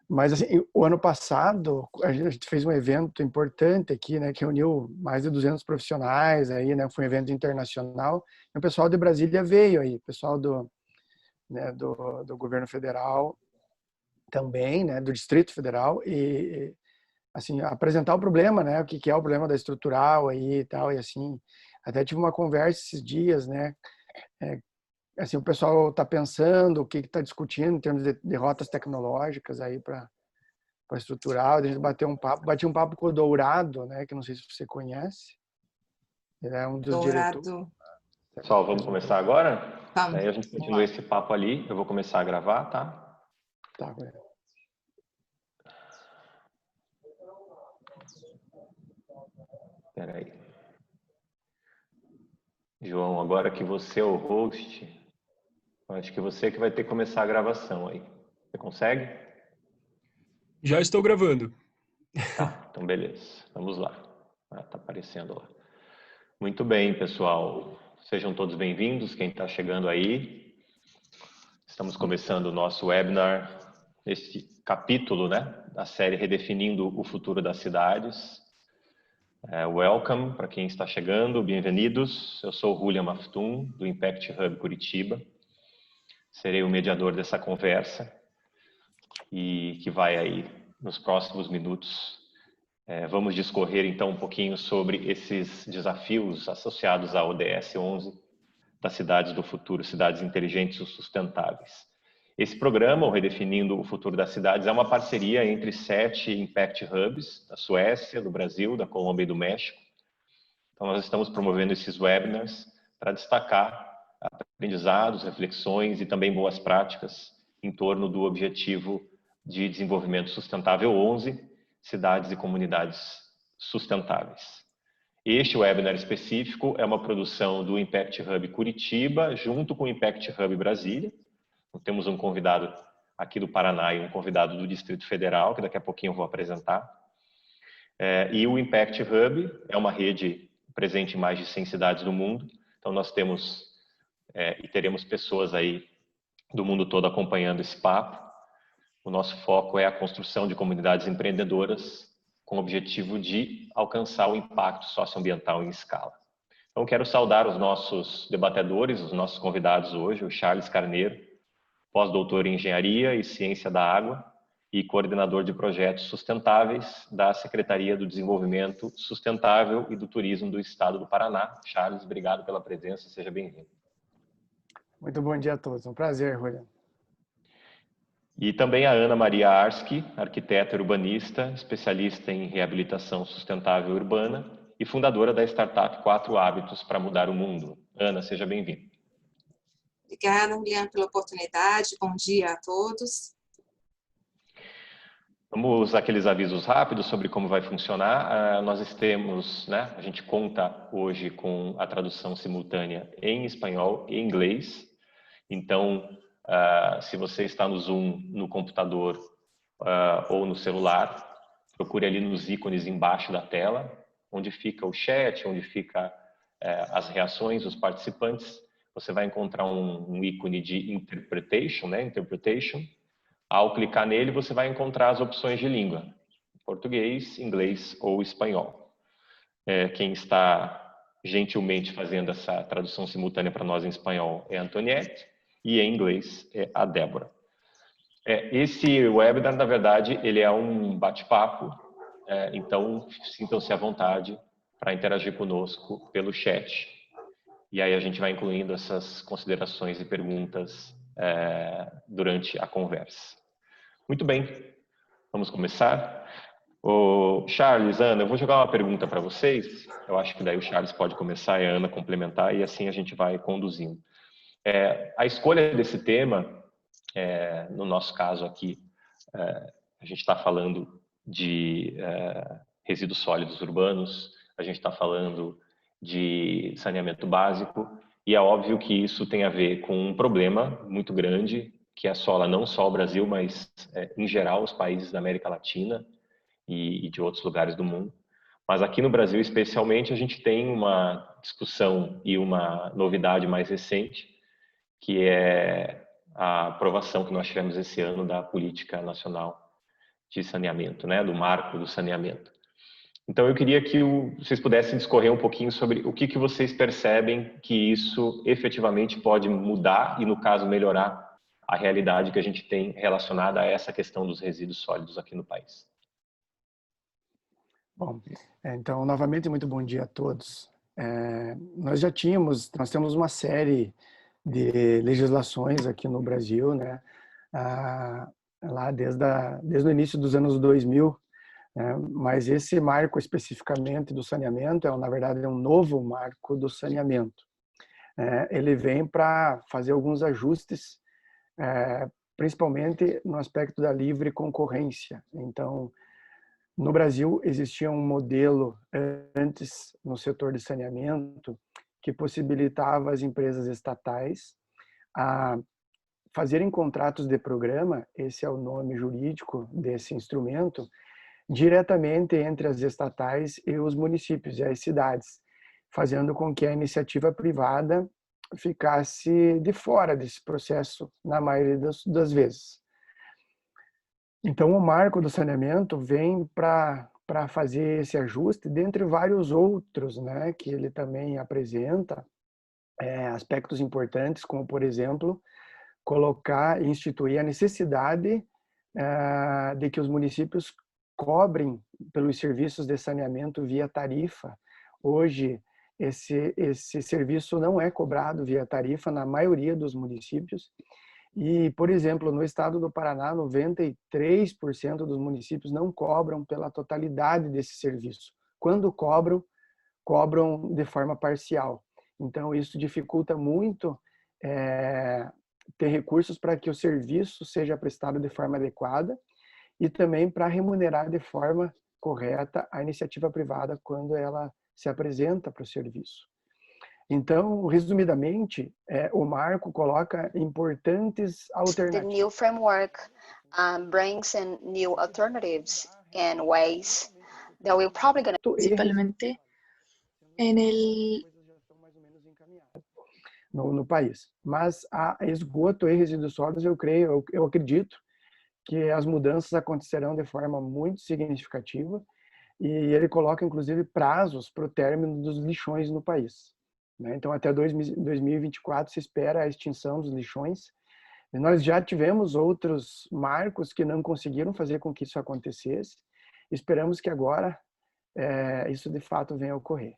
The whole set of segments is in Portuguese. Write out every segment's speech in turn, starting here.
Mas assim, o ano passado a gente fez um evento importante aqui, né, que reuniu mais de 200 profissionais aí, né, foi um evento internacional. E o pessoal de Brasília veio aí, o pessoal do governo federal também, né, do Distrito Federal e assim, apresentar o problema, né, o que é o problema da estrutural aí e tal, e assim, até tive uma conversa esses dias, né, assim, o pessoal está pensando, o que está discutindo em termos de rotas tecnológicas aí para estrutural, a gente bati um papo com o Dourado, né, que não sei se você conhece, ele é um dos diretores. Dourado. Pessoal, vamos começar agora? Vamos. Aí a gente continua esse papo ali, eu vou começar a gravar, tá? Tá, Espera aí. João, agora que você é o host, eu acho que você que vai ter que começar a gravação aí. Você consegue? Já estou gravando. Tá, então beleza. Vamos lá. Tá aparecendo lá. Muito bem, pessoal. Sejam todos bem-vindos, quem está chegando aí. Estamos começando o nosso webinar, este capítulo, né, da série Redefinindo o Futuro das Cidades. Welcome para quem está chegando, bem-vindos. Eu sou o Julian Maftum, do Impact Hub Curitiba. Serei o mediador dessa conversa e que vai aí nos próximos minutos. Vamos discorrer então um pouquinho sobre esses desafios associados à ODS 11 das cidades do futuro, cidades inteligentes e sustentáveis. Esse programa, o Redefinindo o Futuro das Cidades, é uma parceria entre 7 Impact Hubs, da Suécia, do Brasil, da Colômbia e do México. Então, nós estamos promovendo esses webinars para destacar aprendizados, reflexões e também boas práticas em torno do Objetivo de Desenvolvimento Sustentável 11, Cidades e Comunidades Sustentáveis. Este webinar específico é uma produção do Impact Hub Curitiba, junto com o Impact Hub Brasília. Temos um convidado aqui do Paraná e um convidado do Distrito Federal, que daqui a pouquinho eu vou apresentar. E o Impact Hub é uma rede presente em mais de 100 cidades do mundo. Então, nós temos e teremos pessoas aí do mundo todo acompanhando esse papo. O nosso foco é a construção de comunidades empreendedoras com o objetivo de alcançar o impacto socioambiental em escala. Então, quero saudar os nossos debatedores, os nossos convidados hoje, o Charles Carneiro, pós-doutor em Engenharia e Ciência da Água e coordenador de projetos sustentáveis da Secretaria do Desenvolvimento Sustentável e do Turismo do Estado do Paraná. Charles, obrigado pela presença, seja bem-vindo. Muito bom dia a todos, um prazer, Julian. E também a Ana Maria Arski, arquiteta urbanista, especialista em reabilitação sustentável urbana e fundadora da startup 4 Hábitos para Mudar o Mundo. Ana, seja bem-vinda. Obrigada, Juliana, pela oportunidade. Bom dia a todos. Vamos àqueles avisos rápidos sobre como vai funcionar. Nós temos, né, a gente conta hoje com a tradução simultânea em espanhol e inglês. Então, se você está no Zoom, no computador ou no celular, procure ali nos ícones embaixo da tela, onde fica o chat, onde fica as reações dos participantes. Você vai encontrar um ícone de interpretation, né? Interpretation. Ao clicar nele, você vai encontrar as opções de língua: português, inglês ou espanhol. Quem está gentilmente fazendo essa tradução simultânea para nós em espanhol é a Antoniette e em inglês é a Débora. Esse webinar, na verdade, ele é um bate-papo, então sintam-se à vontade para interagir conosco pelo chat. E aí a gente vai incluindo essas considerações e perguntas durante a conversa. Muito bem, vamos começar. Charles, Ana, eu vou jogar uma pergunta para vocês. Eu acho que daí o Charles pode começar e a Ana complementar e assim a gente vai conduzindo. A escolha desse tema, no nosso caso aqui, a gente está falando de resíduos sólidos urbanos, a gente está falando de saneamento básico, e é óbvio que isso tem a ver com um problema muito grande que assola não só o Brasil, mas em geral os países da América Latina e de outros lugares do mundo. Mas aqui no Brasil especialmente a gente tem uma discussão e uma novidade mais recente, que é a aprovação que nós tivemos esse ano da Política Nacional de Saneamento, né, do Marco do Saneamento. Então, eu queria que vocês pudessem discorrer um pouquinho sobre o que vocês percebem que isso efetivamente pode mudar e, no caso, melhorar a realidade que a gente tem relacionada a essa questão dos resíduos sólidos aqui no país. Bom, então, novamente, muito bom dia a todos. Nós temos uma série de legislações aqui no Brasil, né? Lá desde o início dos anos 2000, né? Mas esse marco especificamente do saneamento na verdade, é um novo marco do saneamento. Ele vem para fazer alguns ajustes, principalmente no aspecto da livre concorrência. Então, no Brasil, existia um modelo antes no setor de saneamento que possibilitava as empresas estatais a fazerem contratos de programa, esse é o nome jurídico desse instrumento, diretamente entre as estatais e os municípios e as cidades, fazendo com que a iniciativa privada ficasse de fora desse processo na maioria das vezes. Então, o marco do saneamento vem para fazer esse ajuste, dentre vários outros, né, que ele também apresenta, aspectos importantes, como, por exemplo, instituir a necessidade de que os municípios cobrem pelos serviços de saneamento via tarifa. Hoje, esse serviço não é cobrado via tarifa na maioria dos municípios. E, por exemplo, no estado do Paraná, 93% dos municípios não cobram pela totalidade desse serviço. Quando cobram de forma parcial. Então, isso dificulta muito ter recursos para que o serviço seja prestado de forma adequada e também para remunerar de forma correta a iniciativa privada quando ela se apresenta para o serviço. Então, resumidamente, o marco coloca importantes alternativas. The new framework brings in new alternatives and ways that we're probably going to principalmente en el no país. Mas a esgoto e resíduos sólidos, eu acredito que as mudanças acontecerão de forma muito significativa e ele coloca, inclusive, prazos para o término dos lixões no país. Então, até 2024 se espera a extinção dos lixões. E nós já tivemos outros marcos que não conseguiram fazer com que isso acontecesse. Esperamos que agora isso de fato venha a ocorrer.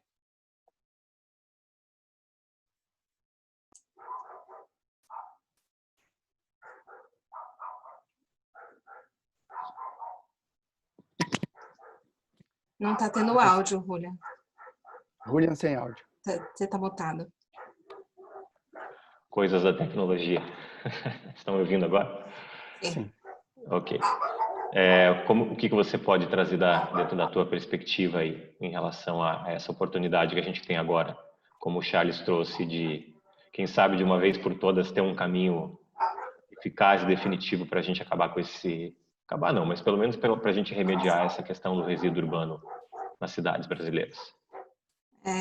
Não está tendo áudio, Julian. Julian sem áudio. Você está mutado. Coisas da tecnologia. Estão me ouvindo agora? Sim. Ok. O que você pode trazer dentro da tua perspectiva aí, em relação a essa oportunidade que a gente tem agora, como o Charles trouxe, de, quem sabe, de uma vez por todas, ter um caminho eficaz e definitivo para a gente acabar com esse... Acabar não, mas pelo menos para a gente remediar essa questão do resíduo urbano nas cidades brasileiras.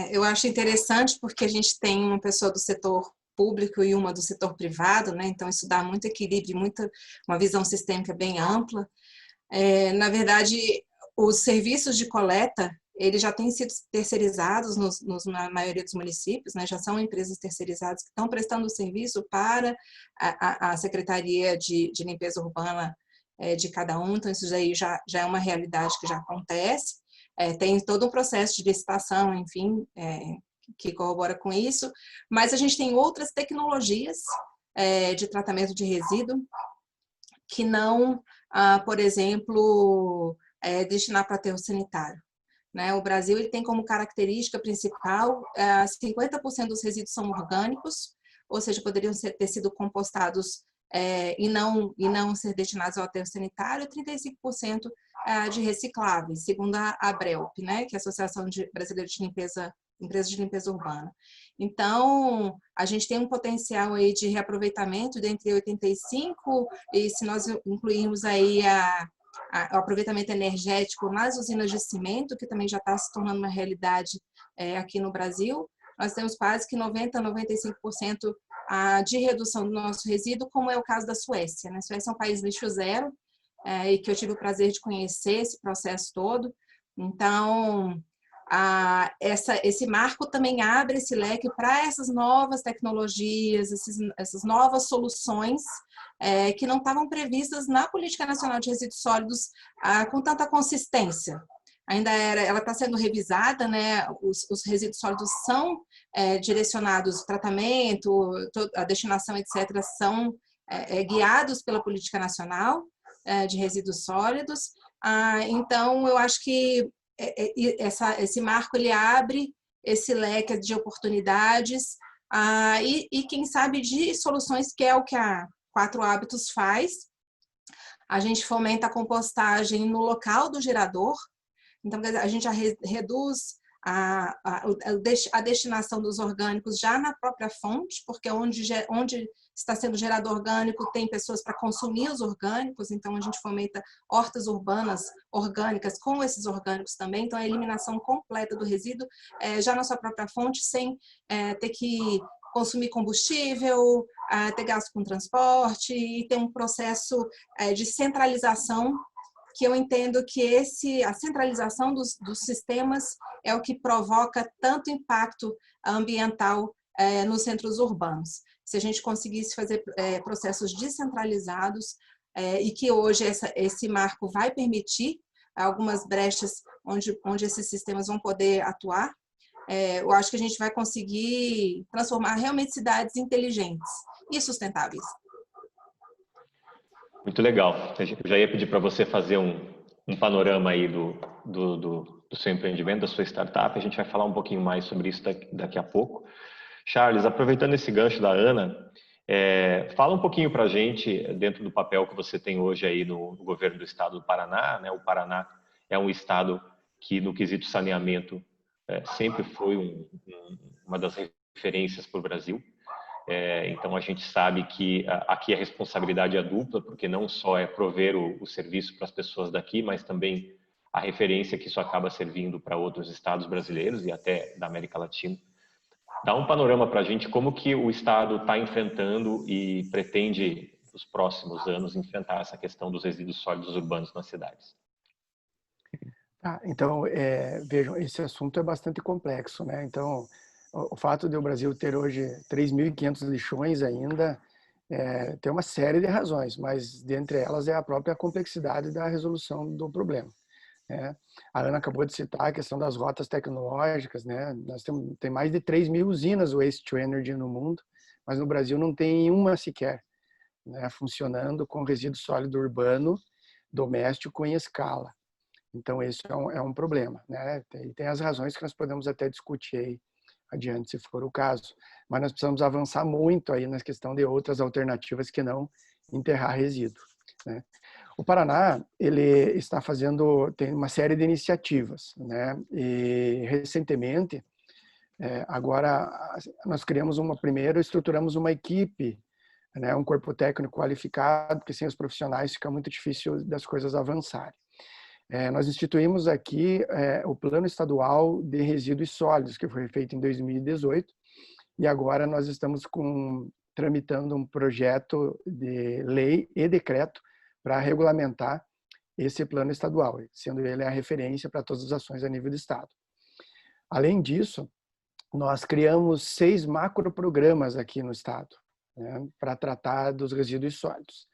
Eu acho interessante porque a gente tem uma pessoa do setor público e uma do setor privado, né? Então isso dá muito equilíbrio, uma visão sistêmica bem ampla. Na verdade, os serviços de coleta, eles já têm sido terceirizados na maioria dos municípios, né? Já são empresas terceirizadas que estão prestando serviço para a Secretaria de Limpeza Urbana de cada um, então isso aí já é uma realidade que já acontece. Tem todo um processo de licitação, enfim, que corrobora com isso, mas a gente tem outras tecnologias de tratamento de resíduo que não, por exemplo, destinar para aterro sanitário. Né? O Brasil ele tem como característica principal 50% dos resíduos são orgânicos, ou seja, poderiam ter sido compostados e não ser destinados ao aterro sanitário, 35% de recicláveis, segundo a ABRELP, né, que é a Associação Brasileira de Empresas de Limpeza Urbana. Então, a gente tem um potencial aí de reaproveitamento de entre 85% e se nós incluirmos aí o aproveitamento energético nas usinas de cimento, que também já está se tornando uma realidade aqui no Brasil, nós temos quase que 90% a 95% de redução do nosso resíduo, como é o caso da Suécia, né? A Suécia é um país lixo zero, e que eu tive o prazer de conhecer esse processo todo. Então, esse marco também abre esse leque para essas novas tecnologias, essas novas soluções que não estavam previstas na Política Nacional de Resíduos Sólidos com tanta consistência. Ela está sendo revisada, né? Os resíduos sólidos são direcionados, o tratamento, a destinação, etc., são guiados pela Política Nacional de Resíduos Sólidos. Então, eu acho que esse marco ele abre esse leque de oportunidades e, quem sabe, de soluções, que é o que a 4 Hábitos faz. A gente fomenta a compostagem no local do gerador. Então, a gente já reduz a destinação dos orgânicos já na própria fonte, porque onde está sendo gerado orgânico tem pessoas para consumir os orgânicos, então a gente fomenta hortas urbanas orgânicas com esses orgânicos também, então a eliminação completa do resíduo já na sua própria fonte, sem ter que consumir combustível, ter gasto com transporte e ter um processo de centralização, que eu entendo que a centralização dos sistemas é o que provoca tanto impacto ambiental nos centros urbanos. Se a gente conseguisse fazer processos descentralizados e que hoje esse marco vai permitir algumas brechas onde esses sistemas vão poder atuar, eu acho que a gente vai conseguir transformar realmente cidades inteligentes e sustentáveis. Muito legal. Eu já ia pedir para você fazer um panorama aí do seu empreendimento, da sua startup. A gente vai falar um pouquinho mais sobre isso daqui a pouco. Charles, aproveitando esse gancho da Ana, fala um pouquinho para a gente, dentro do papel que você tem hoje aí no governo do estado do Paraná, né? O Paraná é um estado que, no quesito saneamento, sempre foi uma das referências para o Brasil. Então, a gente sabe que aqui a responsabilidade é dupla, porque não só é prover o serviço para as pessoas daqui, mas também a referência que isso acaba servindo para outros estados brasileiros e até da América Latina. Dá um panorama para a gente como que o estado está enfrentando e pretende, nos próximos anos, enfrentar essa questão dos resíduos sólidos urbanos nas cidades. Então, vejam, esse assunto é bastante complexo, né? Então, o fato de o Brasil ter hoje 3.500 lixões ainda tem uma série de razões, mas dentre elas é a própria complexidade da resolução do problema. Né? A Ana acabou de citar a questão das rotas tecnológicas, né? Nós tem mais de 3.000 usinas waste to energy no mundo, mas no Brasil não tem uma sequer, né, funcionando com resíduo sólido urbano doméstico em escala. Então, esse é um problema, né? Tem as razões que nós podemos até discutir aí adiante, se for o caso. Mas nós precisamos avançar muito aí na questão de outras alternativas que não enterrar resíduo, né? O Paraná, ele tem uma série de iniciativas, né? E recentemente, agora nós estruturamos uma equipe, né? Um corpo técnico qualificado, porque sem os profissionais fica muito difícil das coisas avançarem. Nós instituímos aqui o Plano Estadual de Resíduos Sólidos, que foi feito em 2018, e agora nós estamos tramitando um projeto de lei e decreto para regulamentar esse plano estadual, sendo ele a referência para todas as ações a nível do estado. Além disso, nós criamos 6 macroprogramas aqui no estado, né, para tratar dos resíduos sólidos.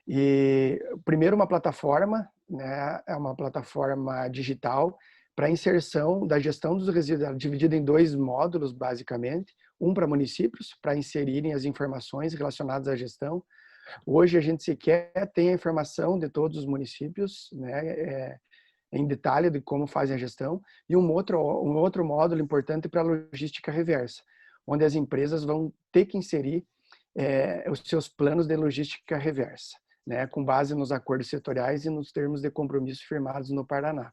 E primeiro uma plataforma, né, é uma plataforma digital para inserção da gestão dos resíduos, dividida em 2 módulos basicamente, um para municípios, para inserirem as informações relacionadas à gestão. Hoje a gente sequer tem a informação de todos os municípios, né, em detalhe de como fazem a gestão, e um outro módulo importante para a logística reversa, onde as empresas vão ter que inserir os seus planos de logística reversa, né, com base nos acordos setoriais e nos termos de compromisso firmados no Paraná.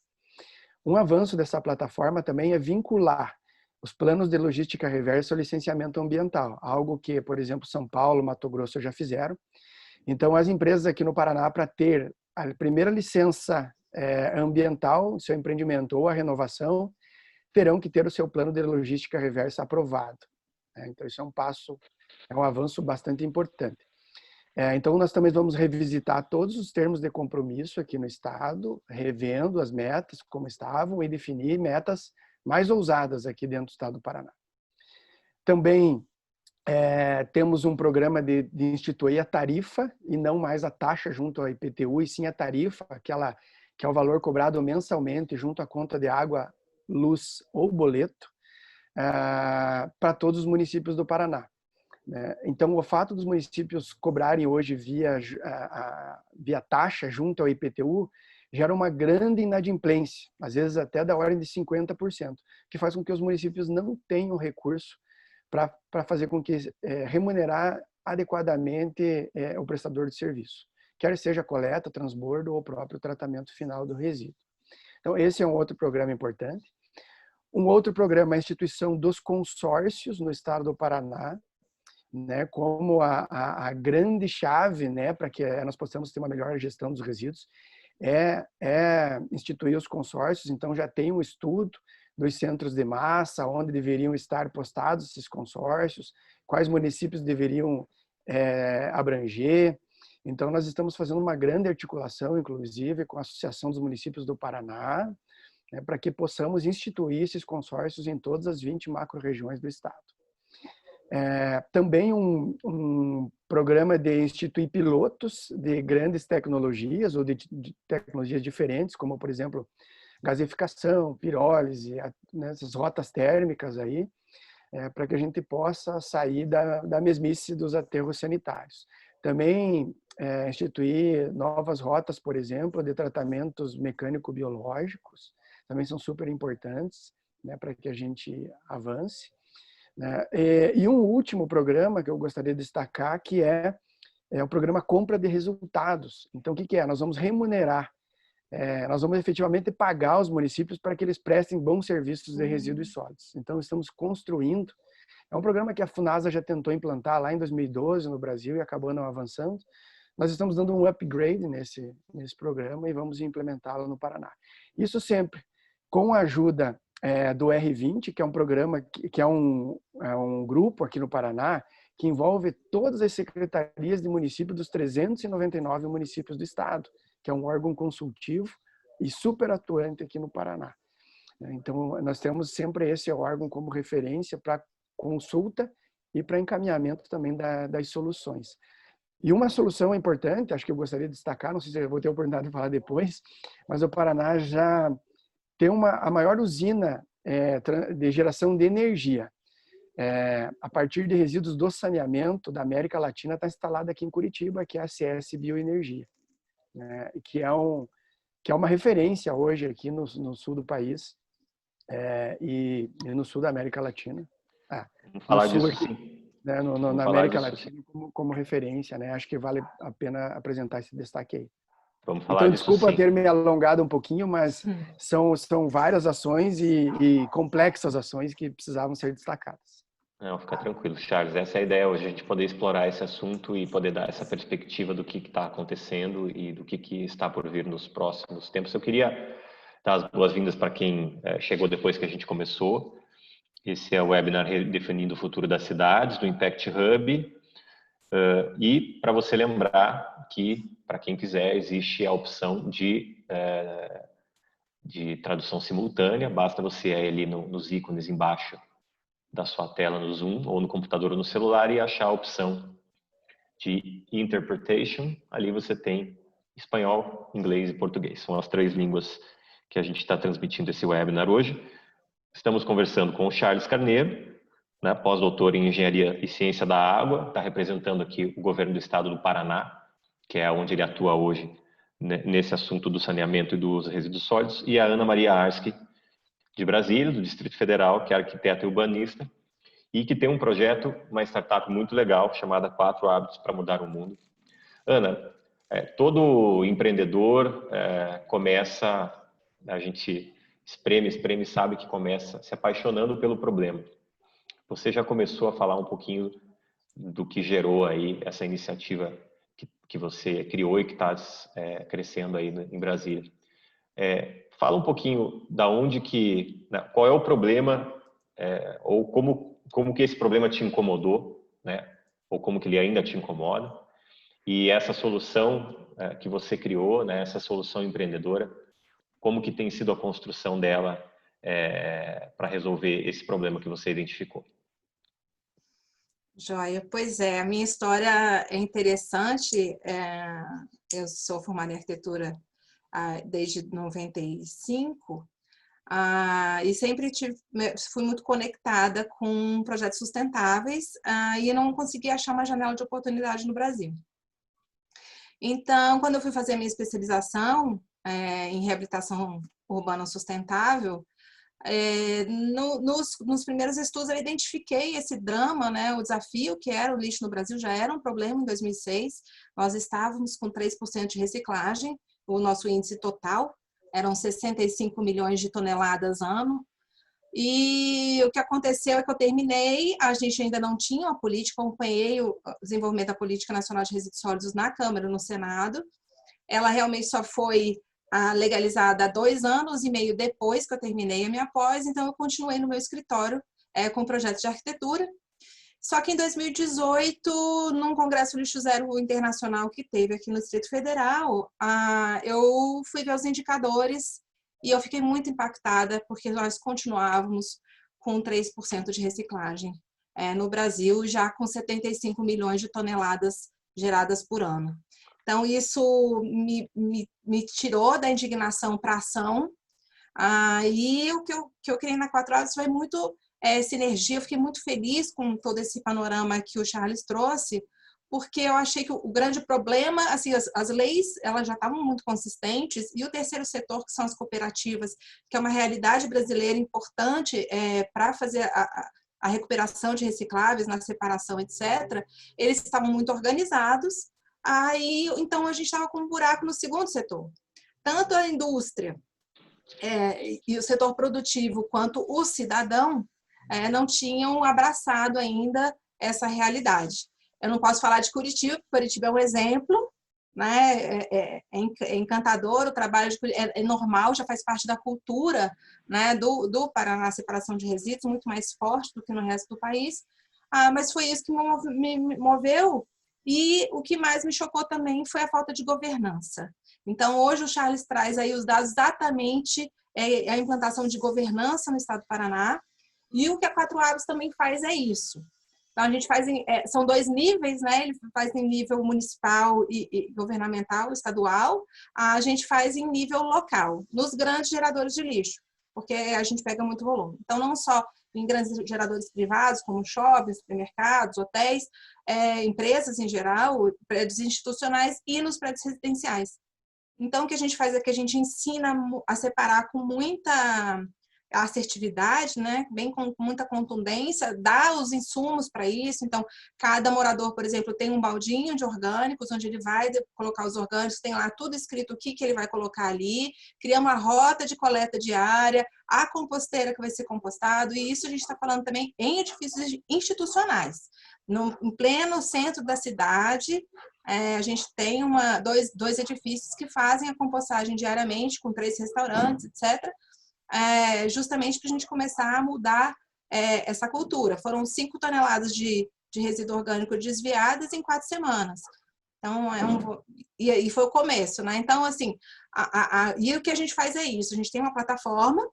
Um avanço dessa plataforma também é vincular os planos de logística reversa ao licenciamento ambiental, algo que, por exemplo, São Paulo, Mato Grosso já fizeram. Então, as empresas aqui no Paraná, para ter a primeira licença ambiental, seu empreendimento ou a renovação, terão que ter o seu plano de logística reversa aprovado. Então, isso é um passo É um avanço bastante importante. Então, nós também vamos revisitar todos os termos de compromisso aqui no Estado, revendo as metas como estavam e definir metas mais ousadas aqui dentro do Estado do Paraná. Também temos um programa de instituir a tarifa e não mais a taxa junto ao IPTU, e sim a tarifa, que é o valor cobrado mensalmente junto à conta de água, luz ou boleto, para todos os municípios do Paraná. Então, o fato dos municípios cobrarem hoje via taxa junto ao IPTU gera uma grande inadimplência, às vezes até da ordem de 50%, que faz com que os municípios não tenham recurso para fazer com que remunerar adequadamente o prestador de serviço, quer seja coleta, transbordo ou o próprio tratamento final do resíduo. Então, esse é um outro programa importante. Um outro programa é a instituição dos consórcios no estado do Paraná, né, como a grande chave, né, para que nós possamos ter uma melhor gestão dos resíduos, é instituir os consórcios. Então, já tem um estudo dos centros de massa, onde deveriam estar postados esses consórcios, quais municípios deveriam abranger. Então, nós estamos fazendo uma grande articulação, inclusive, com a Associação dos Municípios do Paraná, né, para que possamos instituir esses consórcios em todas as 20 macro-regiões do estado. Também um programa de instituir pilotos de grandes tecnologias ou de tecnologias diferentes, como, por exemplo, gaseificação, pirólise, essas rotas térmicas aí, para que a gente possa sair da mesmice dos aterros sanitários. Também instituir novas rotas, por exemplo, de tratamentos mecânico-biológicos, também são super importantes, né, para que a gente avance. Né? E um último programa que eu gostaria de destacar, que é o programa Compra de Resultados. Então, o que é? Nós vamos remunerar, nós vamos efetivamente pagar os municípios para que eles prestem bons serviços de resíduos sólidos. Então, estamos construindo. É um programa que a FUNASA já tentou implantar lá em 2012 no Brasil e acabou não avançando. Nós estamos dando um upgrade nesse programa e vamos implementá-lo no Paraná. Isso sempre com a ajuda do R20, que é um programa, que é um grupo aqui no Paraná, que envolve todas as secretarias de município dos 399 municípios do estado, que é um órgão consultivo e super atuante aqui no Paraná. Então, nós temos sempre esse órgão como referência para consulta e para encaminhamento também das soluções. E uma solução importante, acho que eu gostaria de destacar, não sei se eu vou ter a oportunidade de falar depois, mas o Paraná já tem a maior usina de geração de energia. A partir de resíduos do saneamento da América Latina, está instalada aqui em Curitiba, que é a CS Bioenergia, né, que é uma referência hoje aqui no sul do país e no sul da América Latina. Vamos falar disso aqui, sim. Né, na América Latina como referência, né? Acho que vale a pena apresentar esse destaque aí. Vamos falar então, disso desculpa sim. ter me alongado um pouquinho, mas são várias ações e complexas ações que precisavam ser destacadas. Não, fica tranquilo, Charles. Essa é a ideia hoje, a gente poder explorar esse assunto e poder dar essa perspectiva do que está acontecendo e do que está por vir nos próximos tempos. Eu queria dar as boas-vindas para quem chegou depois que a gente começou. Esse é o webinar Redefinindo o Futuro das Cidades, do Impact Hub. E para você lembrar que, para quem quiser, existe a opção de tradução simultânea. Basta você ir ali nos ícones embaixo da sua tela no Zoom ou no computador ou no celular e achar a opção de Interpretation. Ali você tem espanhol, inglês e português. São as 3 línguas que a gente está transmitindo esse webinar hoje. Estamos conversando com o Charles Carneiro, né, pós-doutor em Engenharia e Ciência da Água, está representando aqui o governo do estado do Paraná, que é onde ele atua hoje, né, nesse assunto do saneamento e dos resíduos sólidos, e a Ana Maria Arski, de Brasília, do Distrito Federal, que é arquiteta e urbanista, e que tem um projeto, uma startup muito legal, chamada 4 Hábitos para Mudar o Mundo. Ana, todo empreendedor começa, a gente espreme, sabe que começa se apaixonando pelo problema. Você já começou a falar um pouquinho do que gerou aí essa iniciativa que você criou e que está crescendo aí em Brasília. Fala um pouquinho da onde qual é o problema ou como que esse problema te incomodou, né? ou como que ele ainda te incomoda. E essa solução que você criou, né, essa solução empreendedora, como que tem sido a construção dela para resolver esse problema que você identificou? Joia, pois é, a minha história é interessante. Eu sou formada em arquitetura desde 95 e sempre fui muito conectada com projetos sustentáveis e não conseguia achar uma janela de oportunidade no Brasil. Então, quando eu fui fazer a minha especialização em reabilitação urbana sustentável, nos primeiros estudos eu identifiquei esse drama, né, o desafio que era o lixo no Brasil já era um problema em 2006, nós estávamos com 3% de reciclagem, o nosso índice total eram 65 milhões de toneladas ano, e o que aconteceu é que eu terminei, a gente ainda não tinha uma política, acompanhei o desenvolvimento da Política Nacional de Resíduos Sólidos na Câmara, no Senado, ela realmente só foi legalizada 2 anos e meio depois que eu terminei a minha pós, então eu continuei no meu escritório com projetos de arquitetura. Só que em 2018, num Congresso Lixo Zero Internacional que teve aqui no Distrito Federal, eu fui ver os indicadores e eu fiquei muito impactada porque nós continuávamos com 3% de reciclagem no Brasil, já com 75 milhões de toneladas geradas por ano. Então, isso me tirou da indignação para a ação. E o que eu criei na 4Horas foi muito sinergia. Eu fiquei muito feliz com todo esse panorama que o Charles trouxe, porque eu achei que o grande problema, assim, as leis elas já estavam muito consistentes, e o terceiro setor, que são as cooperativas, que é uma realidade brasileira importante para fazer a recuperação de recicláveis, na separação, etc., eles estavam muito organizados. Então, a gente estava com um buraco no segundo setor. Tanto a indústria e o setor produtivo, quanto o cidadão, não tinham abraçado ainda essa realidade. Eu não posso falar de Curitiba, porque Curitiba é um exemplo, né? É encantador o trabalho de Curitiba, é normal, já faz parte da cultura, né, do Paraná, a separação de resíduos, muito mais forte do que no resto do país. Mas foi isso que me moveu. E o que mais me chocou também foi a falta de governança. Então, hoje o Charles traz aí os dados exatamente a implantação de governança no estado do Paraná, e o que a 4Horas também faz é isso. Então, a gente faz são 2 níveis, né? Ele faz em nível municipal e governamental, estadual, a gente faz em nível local, nos grandes geradores de lixo, porque a gente pega muito volume. Então, não só em grandes geradores privados, como shoppings, supermercados, hotéis, empresas em geral, prédios institucionais e nos prédios residenciais. Então, o que a gente faz é que a gente ensina a separar com muita assertividade, né? Bem com muita contundência, dá os insumos para isso. Então, cada morador, por exemplo, tem um baldinho de orgânicos, onde ele vai colocar os orgânicos, tem lá tudo escrito o que ele vai colocar ali, cria uma rota de coleta diária, a composteira que vai ser compostado, e isso a gente está falando também em edifícios institucionais. Em pleno centro da cidade, a gente tem dois edifícios que fazem a compostagem diariamente, com 3 restaurantes, etc., justamente para a gente começar a mudar essa cultura. Foram 5 toneladas de resíduo orgânico desviadas em 4 semanas. Então, e foi o começo, né? Então, assim, e o que a gente faz é isso. A gente tem uma plataforma,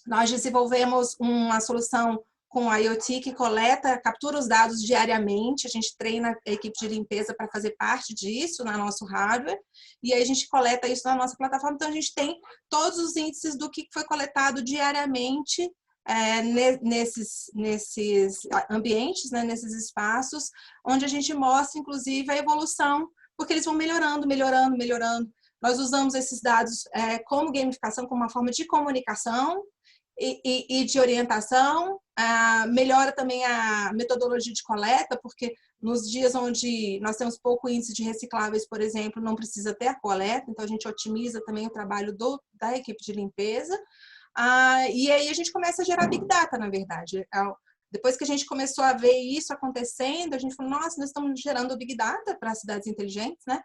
nós desenvolvemos uma solução com a IoT que captura os dados diariamente, a gente treina a equipe de limpeza para fazer parte disso no nosso hardware, e aí a gente coleta isso na nossa plataforma, então a gente tem todos os índices do que foi coletado diariamente nesses ambientes, né, nesses espaços, onde a gente mostra, inclusive, a evolução, porque eles vão melhorando. Nós usamos esses dados como gamificação, como uma forma de comunicação, e de orientação, melhora também a metodologia de coleta, porque nos dias onde nós temos pouco índice de recicláveis, por exemplo, não precisa ter a coleta, então a gente otimiza também o trabalho da equipe de limpeza, e aí a gente começa a gerar Big Data, na verdade. Depois que a gente começou a ver isso acontecendo, a gente falou, nossa, nós estamos gerando Big Data para as cidades inteligentes, né?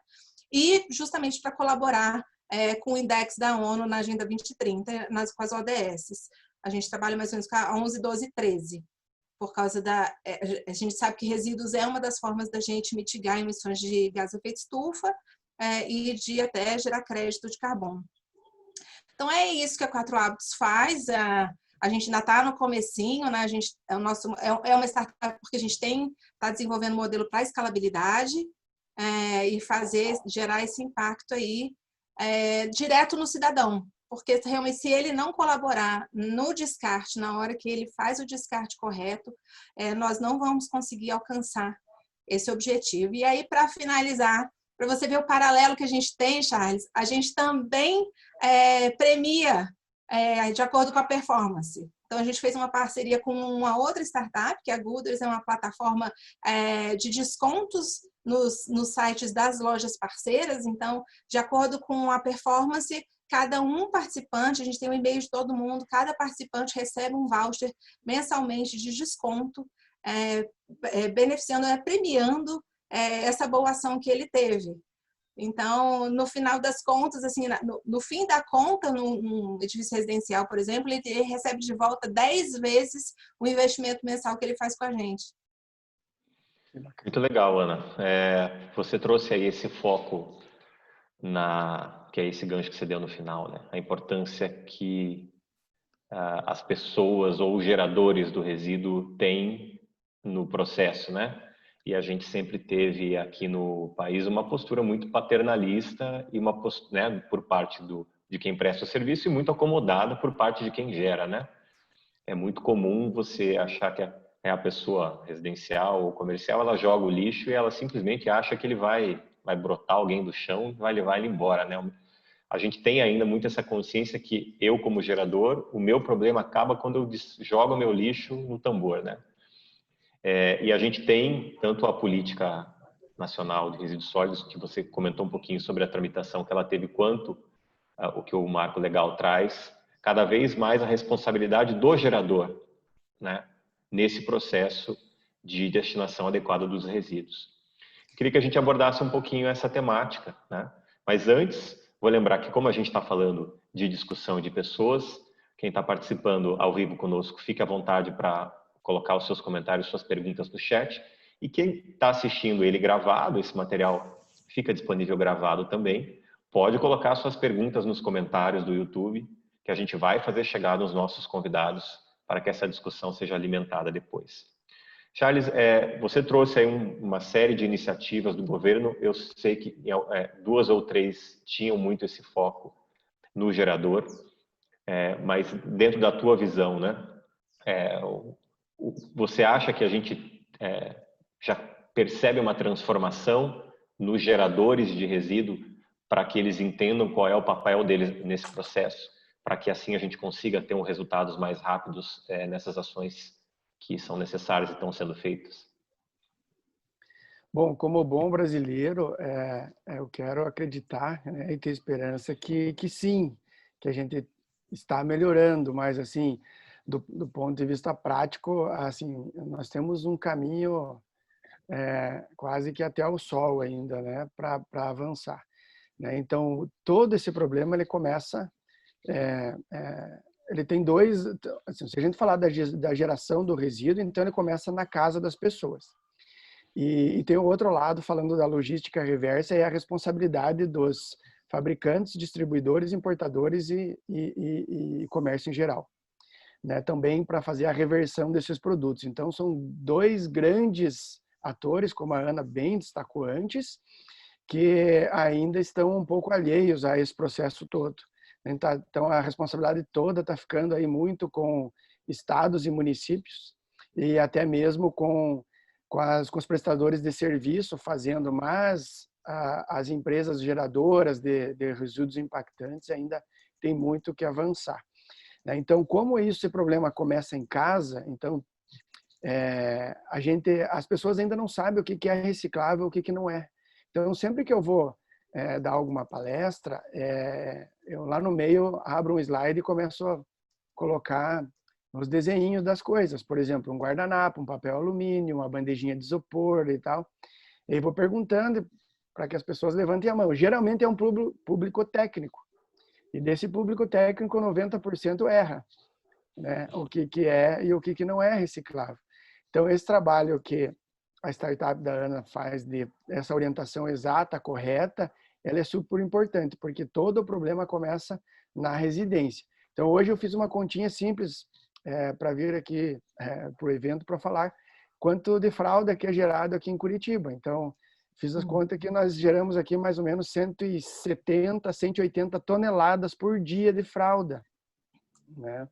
E justamente para colaborar com o index da ONU na Agenda 2030, com as ODS. A gente trabalha mais ou menos com a 11, 12 e 13. por causa a gente sabe que resíduos é uma das formas da gente mitigar emissões de gás de efeito estufa e de até gerar crédito de carbono. Então é isso que a 4 Hábitos faz. A gente ainda está no comecinho, né? É uma startup porque a gente está desenvolvendo um modelo para escalabilidade e gerar esse impacto aí direto no cidadão. Porque realmente, se ele não colaborar no descarte, na hora que ele faz o descarte correto, nós não vamos conseguir alcançar esse objetivo. E aí, para finalizar, para você ver o paralelo que a gente tem, Charles, a gente também premia de acordo com a performance. Então, a gente fez uma parceria com uma outra startup, que é a Gooders, é uma plataforma de descontos nos sites das lojas parceiras. Então, de acordo com a performance, cada participante, a gente tem um e-mail de todo mundo, cada participante recebe um voucher mensalmente de desconto, beneficiando, premiando essa boa ação que ele teve. Então, no final das contas, assim, no fim da conta, num edifício residencial, por exemplo, ele recebe de volta 10 vezes o investimento mensal que ele faz com a gente. Muito legal, Ana. Você trouxe aí esse foco que é esse gancho que você deu no final, né? A importância que as pessoas ou os geradores do resíduo têm no processo, né? E a gente sempre teve aqui no país uma postura muito paternalista e uma postura, né, por parte de quem presta o serviço e muito acomodada por parte de quem gera, né? É muito comum você achar que a pessoa residencial ou comercial, ela joga o lixo e ela simplesmente acha que ele vai brotar alguém do chão e vai levar ele embora, né? A gente tem ainda muito essa consciência que eu, como gerador, o meu problema acaba quando eu jogo o meu lixo no tambor, né? E a gente tem tanto a política nacional de resíduos sólidos, que você comentou um pouquinho sobre a tramitação que ela teve, quanto o que o marco legal traz, cada vez mais a responsabilidade do gerador, né, nesse processo de destinação adequada dos resíduos. Queria que a gente abordasse um pouquinho essa temática, né? Mas antes, vou lembrar que, como a gente está falando de discussão de pessoas, quem está participando ao vivo conosco, fique à vontade para colocar os seus comentários, suas perguntas no chat. E quem está assistindo ele gravado, esse material fica disponível gravado também, pode colocar suas perguntas nos comentários do YouTube, que a gente vai fazer chegar nos nossos convidados para que essa discussão seja alimentada depois. Charles, você trouxe aí uma série de iniciativas do governo. Eu sei que 2 ou 3 tinham muito esse foco no gerador, mas dentro da tua visão, né? Você acha que a gente já percebe uma transformação nos geradores de resíduo para que eles entendam qual é o papel deles nesse processo, para que assim a gente consiga ter resultados mais rápidos nessas ações que são necessárias e estão sendo feitas? Bom, como bom brasileiro, eu quero acreditar, né, e ter esperança que sim, que a gente está melhorando, mas assim, do ponto de vista prático, assim, nós temos um caminho quase que até o sol ainda, né, para avançar, né? Então, todo esse problema ele começa, ele tem dois, assim, se a gente falar da geração do resíduo, então ele começa na casa das pessoas. E tem o outro lado, falando da logística reversa, é a responsabilidade dos fabricantes, distribuidores, importadores e comércio em geral, né? Também para fazer a reversão desses produtos. Então, são dois grandes atores, como a Ana bem destacou antes, que ainda estão um pouco alheios a esse processo todo. Então, a responsabilidade toda está ficando aí muito com estados e municípios, e até mesmo com os prestadores de serviço fazendo, mas as empresas geradoras de resíduos impactantes ainda tem muito que avançar, né? Então, como esse problema começa em casa, então as pessoas ainda não sabem o que é reciclável, o que não é. Então, sempre que eu vou dar alguma palestra, eu lá no meio abro um slide e começo a colocar os desenhinhos das coisas, por exemplo, um guardanapo, um papel alumínio, uma bandejinha de isopor e tal. E vou perguntando para que as pessoas levantem a mão. Geralmente é um público técnico. E desse público técnico, 90% erra, né? O que é e o que não é reciclável. Então, esse trabalho que a startup da Ana faz de essa orientação exata, correta, ela é super importante, porque todo o problema começa na residência. Então, hoje eu fiz uma continha simples para vir aqui para o evento para falar quanto de fralda que é gerado aqui em Curitiba. Então, fiz as contas que nós geramos aqui mais ou menos 170, 180 toneladas por dia de fralda, né?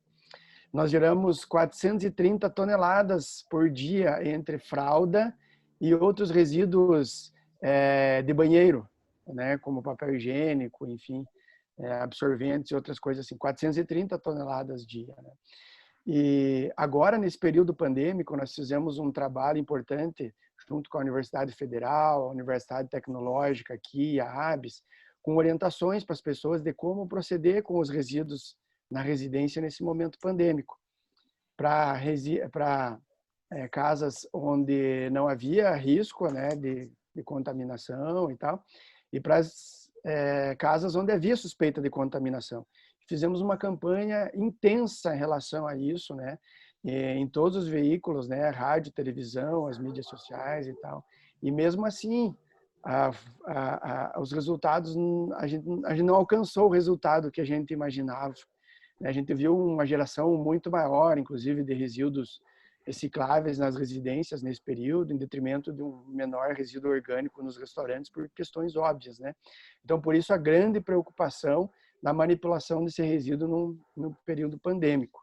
Nós geramos 430 toneladas por dia entre fralda e outros resíduos de banheiro, né, como papel higiênico, enfim, absorventes e outras coisas assim, 430 toneladas dia, né? E agora, nesse período pandêmico, nós fizemos um trabalho importante junto com a Universidade Federal, a Universidade Tecnológica aqui, a ABS, com orientações para as pessoas de como proceder com os resíduos na residência nesse momento pandêmico. Para casas onde não havia risco, né, de contaminação e tal, e para as casas onde havia suspeita de contaminação. Fizemos uma campanha intensa em relação a isso, né, em todos os veículos, né, rádio, televisão, as mídias sociais e tal. E mesmo assim, os resultados, a gente não alcançou o resultado que a gente imaginava. A gente viu uma geração muito maior, inclusive, de resíduos recicláveis nas residências nesse período, em detrimento de um menor resíduo orgânico nos restaurantes, por questões óbvias, né? Então, por isso, a grande preocupação na manipulação desse resíduo no período pandêmico.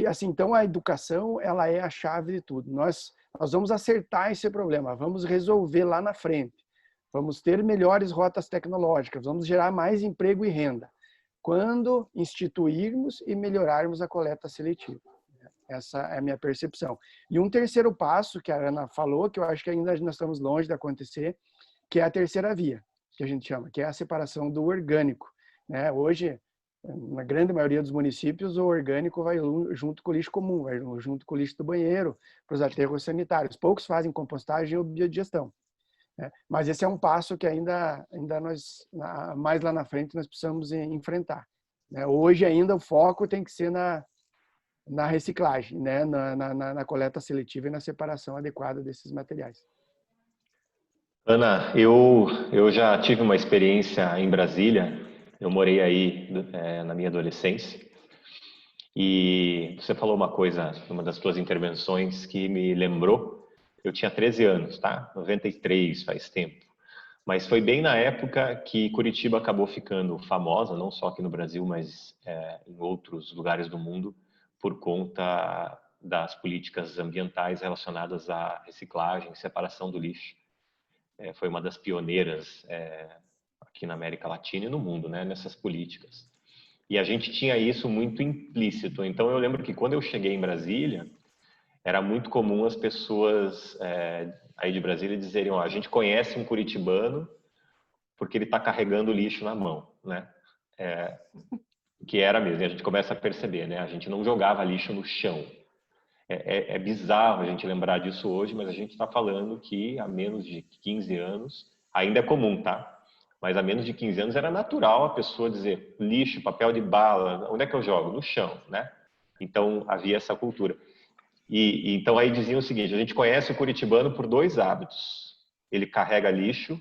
Assim, então, a educação, ela é a chave de tudo. Nós vamos acertar esse problema, vamos resolver lá na frente, vamos ter melhores rotas tecnológicas, vamos gerar mais emprego e renda quando instituirmos e melhorarmos a coleta seletiva. Essa é a minha percepção. E um terceiro passo que a Ana falou, que eu acho que ainda nós estamos longe de acontecer, que é a terceira via, que a gente chama, que é a separação do orgânico, né? Hoje, na grande maioria dos municípios, o orgânico vai junto com o lixo comum, vai junto com o lixo do banheiro, para os aterros sanitários. Poucos fazem compostagem ou biodigestão. Mas esse é um passo que ainda nós, mais lá na frente, nós precisamos enfrentar. Hoje ainda o foco tem que ser na reciclagem, né? na coleta seletiva e na separação adequada desses materiais. Ana, eu já tive uma experiência em Brasília, eu morei aí na minha adolescência, e você falou uma coisa, uma das suas intervenções que me lembrou. Eu tinha 13 anos, tá? 93, faz tempo. Mas foi bem na época que Curitiba acabou ficando famosa, não só aqui no Brasil, mas em outros lugares do mundo, por conta das políticas ambientais relacionadas à reciclagem, separação do lixo. Foi uma das pioneiras aqui na América Latina e no mundo, né, nessas políticas. E a gente tinha isso muito implícito. Então, eu lembro que quando eu cheguei em Brasília, era muito comum as pessoas aí de Brasília dizerem: a gente conhece um curitibano porque ele está carregando lixo na mão, né? Que era mesmo, e a gente começa a perceber, né? A gente não jogava lixo no chão. É bizarro a gente lembrar disso hoje, mas a gente está falando que há menos de 15 anos, ainda é comum, tá? Mas há menos de 15 anos era natural a pessoa dizer: lixo, papel de bala, onde é que eu jogo? No chão, né? Então havia essa cultura. E então aí diziam o seguinte: a gente conhece o curitibano por dois hábitos. Ele carrega lixo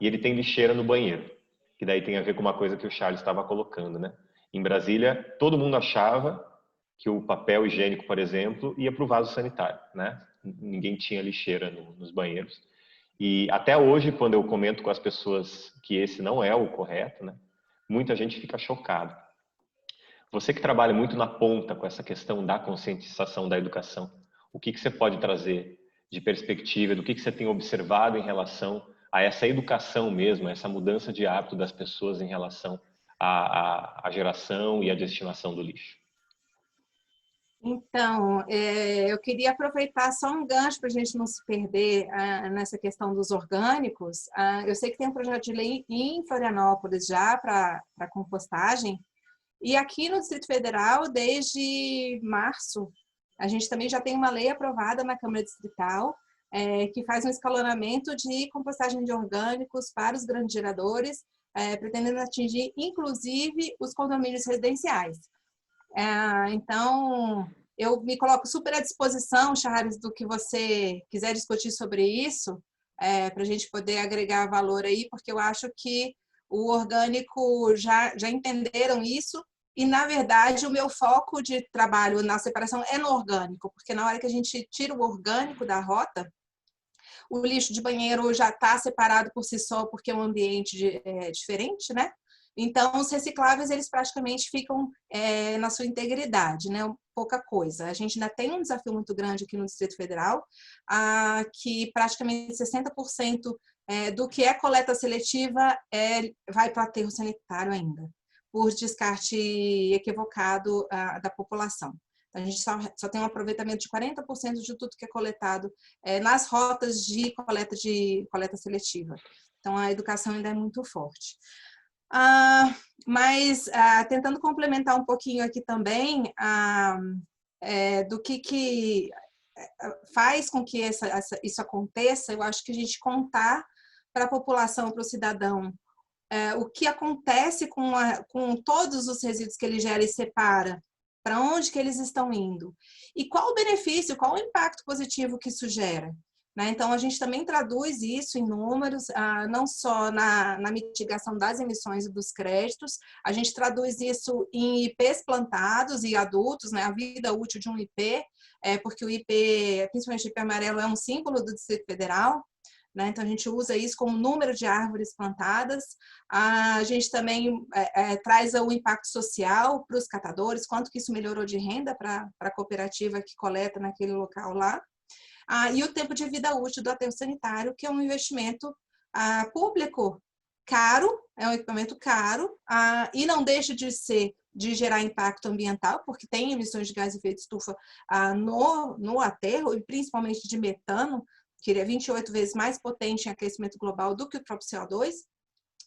e ele tem lixeira no banheiro. Que daí tem a ver com uma coisa que o Charles estava colocando, né? Em Brasília, todo mundo achava que o papel higiênico, por exemplo, ia para o vaso sanitário, né? Ninguém tinha lixeira nos banheiros. E até hoje, quando eu comento com as pessoas que esse não é o correto, né? Muita gente fica chocada. Você que trabalha muito na ponta com essa questão da conscientização da educação, o que você pode trazer de perspectiva, do que você tem observado em relação a essa educação mesmo, a essa mudança de hábito das pessoas em relação à geração e à destinação do lixo? Então, eu queria aproveitar só um gancho para a gente não se perder nessa questão dos orgânicos. Eu sei que tem um projeto de lei em Florianópolis já para compostagem, e aqui no Distrito Federal, desde março, a gente também já tem uma lei aprovada na Câmara Distrital, que faz um escalonamento de compostagem de orgânicos para os grandes geradores, pretendendo atingir, inclusive, os condomínios residenciais. Então, eu me coloco super à disposição, Charles, do que você quiser discutir sobre isso, para a gente poder agregar valor aí, porque eu acho que o orgânico já entenderam isso, e, na verdade, o meu foco de trabalho na separação é no orgânico, porque na hora que a gente tira o orgânico da rota, o lixo de banheiro já está separado por si só, porque é um ambiente diferente, né? Então, os recicláveis, eles praticamente ficam na sua integridade, né? Pouca coisa. A gente ainda tem um desafio muito grande aqui no Distrito Federal, que praticamente 60% do que é coleta seletiva vai para o aterro sanitário ainda, por descarte equivocado da população. A gente só tem um aproveitamento de 40% de tudo que é coletado nas rotas de coleta seletiva. Então, a educação ainda é muito forte. Mas, tentando complementar um pouquinho aqui também do que faz com que isso aconteça, eu acho que a gente contar para a população, para o cidadão, o que acontece com todos os resíduos que ele gera e separa, para onde que eles estão indo, e qual o benefício, qual o impacto positivo que isso gera. Né? Então, a gente também traduz isso em números, não só na mitigação das emissões e dos créditos, a gente traduz isso em IPs plantados e adultos, né? A vida útil de um IP, porque o IP, principalmente o IP amarelo, é um símbolo do Distrito Federal, né? Então, a gente usa isso como número de árvores plantadas. A gente também traz o impacto social para os catadores, quanto que isso melhorou de renda para a cooperativa que coleta naquele local lá. E o tempo de vida útil do aterro sanitário, que é um investimento público caro, é um equipamento caro, e não deixa de gerar impacto ambiental, porque tem emissões de gás de efeito estufa no aterro, e principalmente de metano, que ele é 28 vezes mais potente em aquecimento global do que o próprio CO2.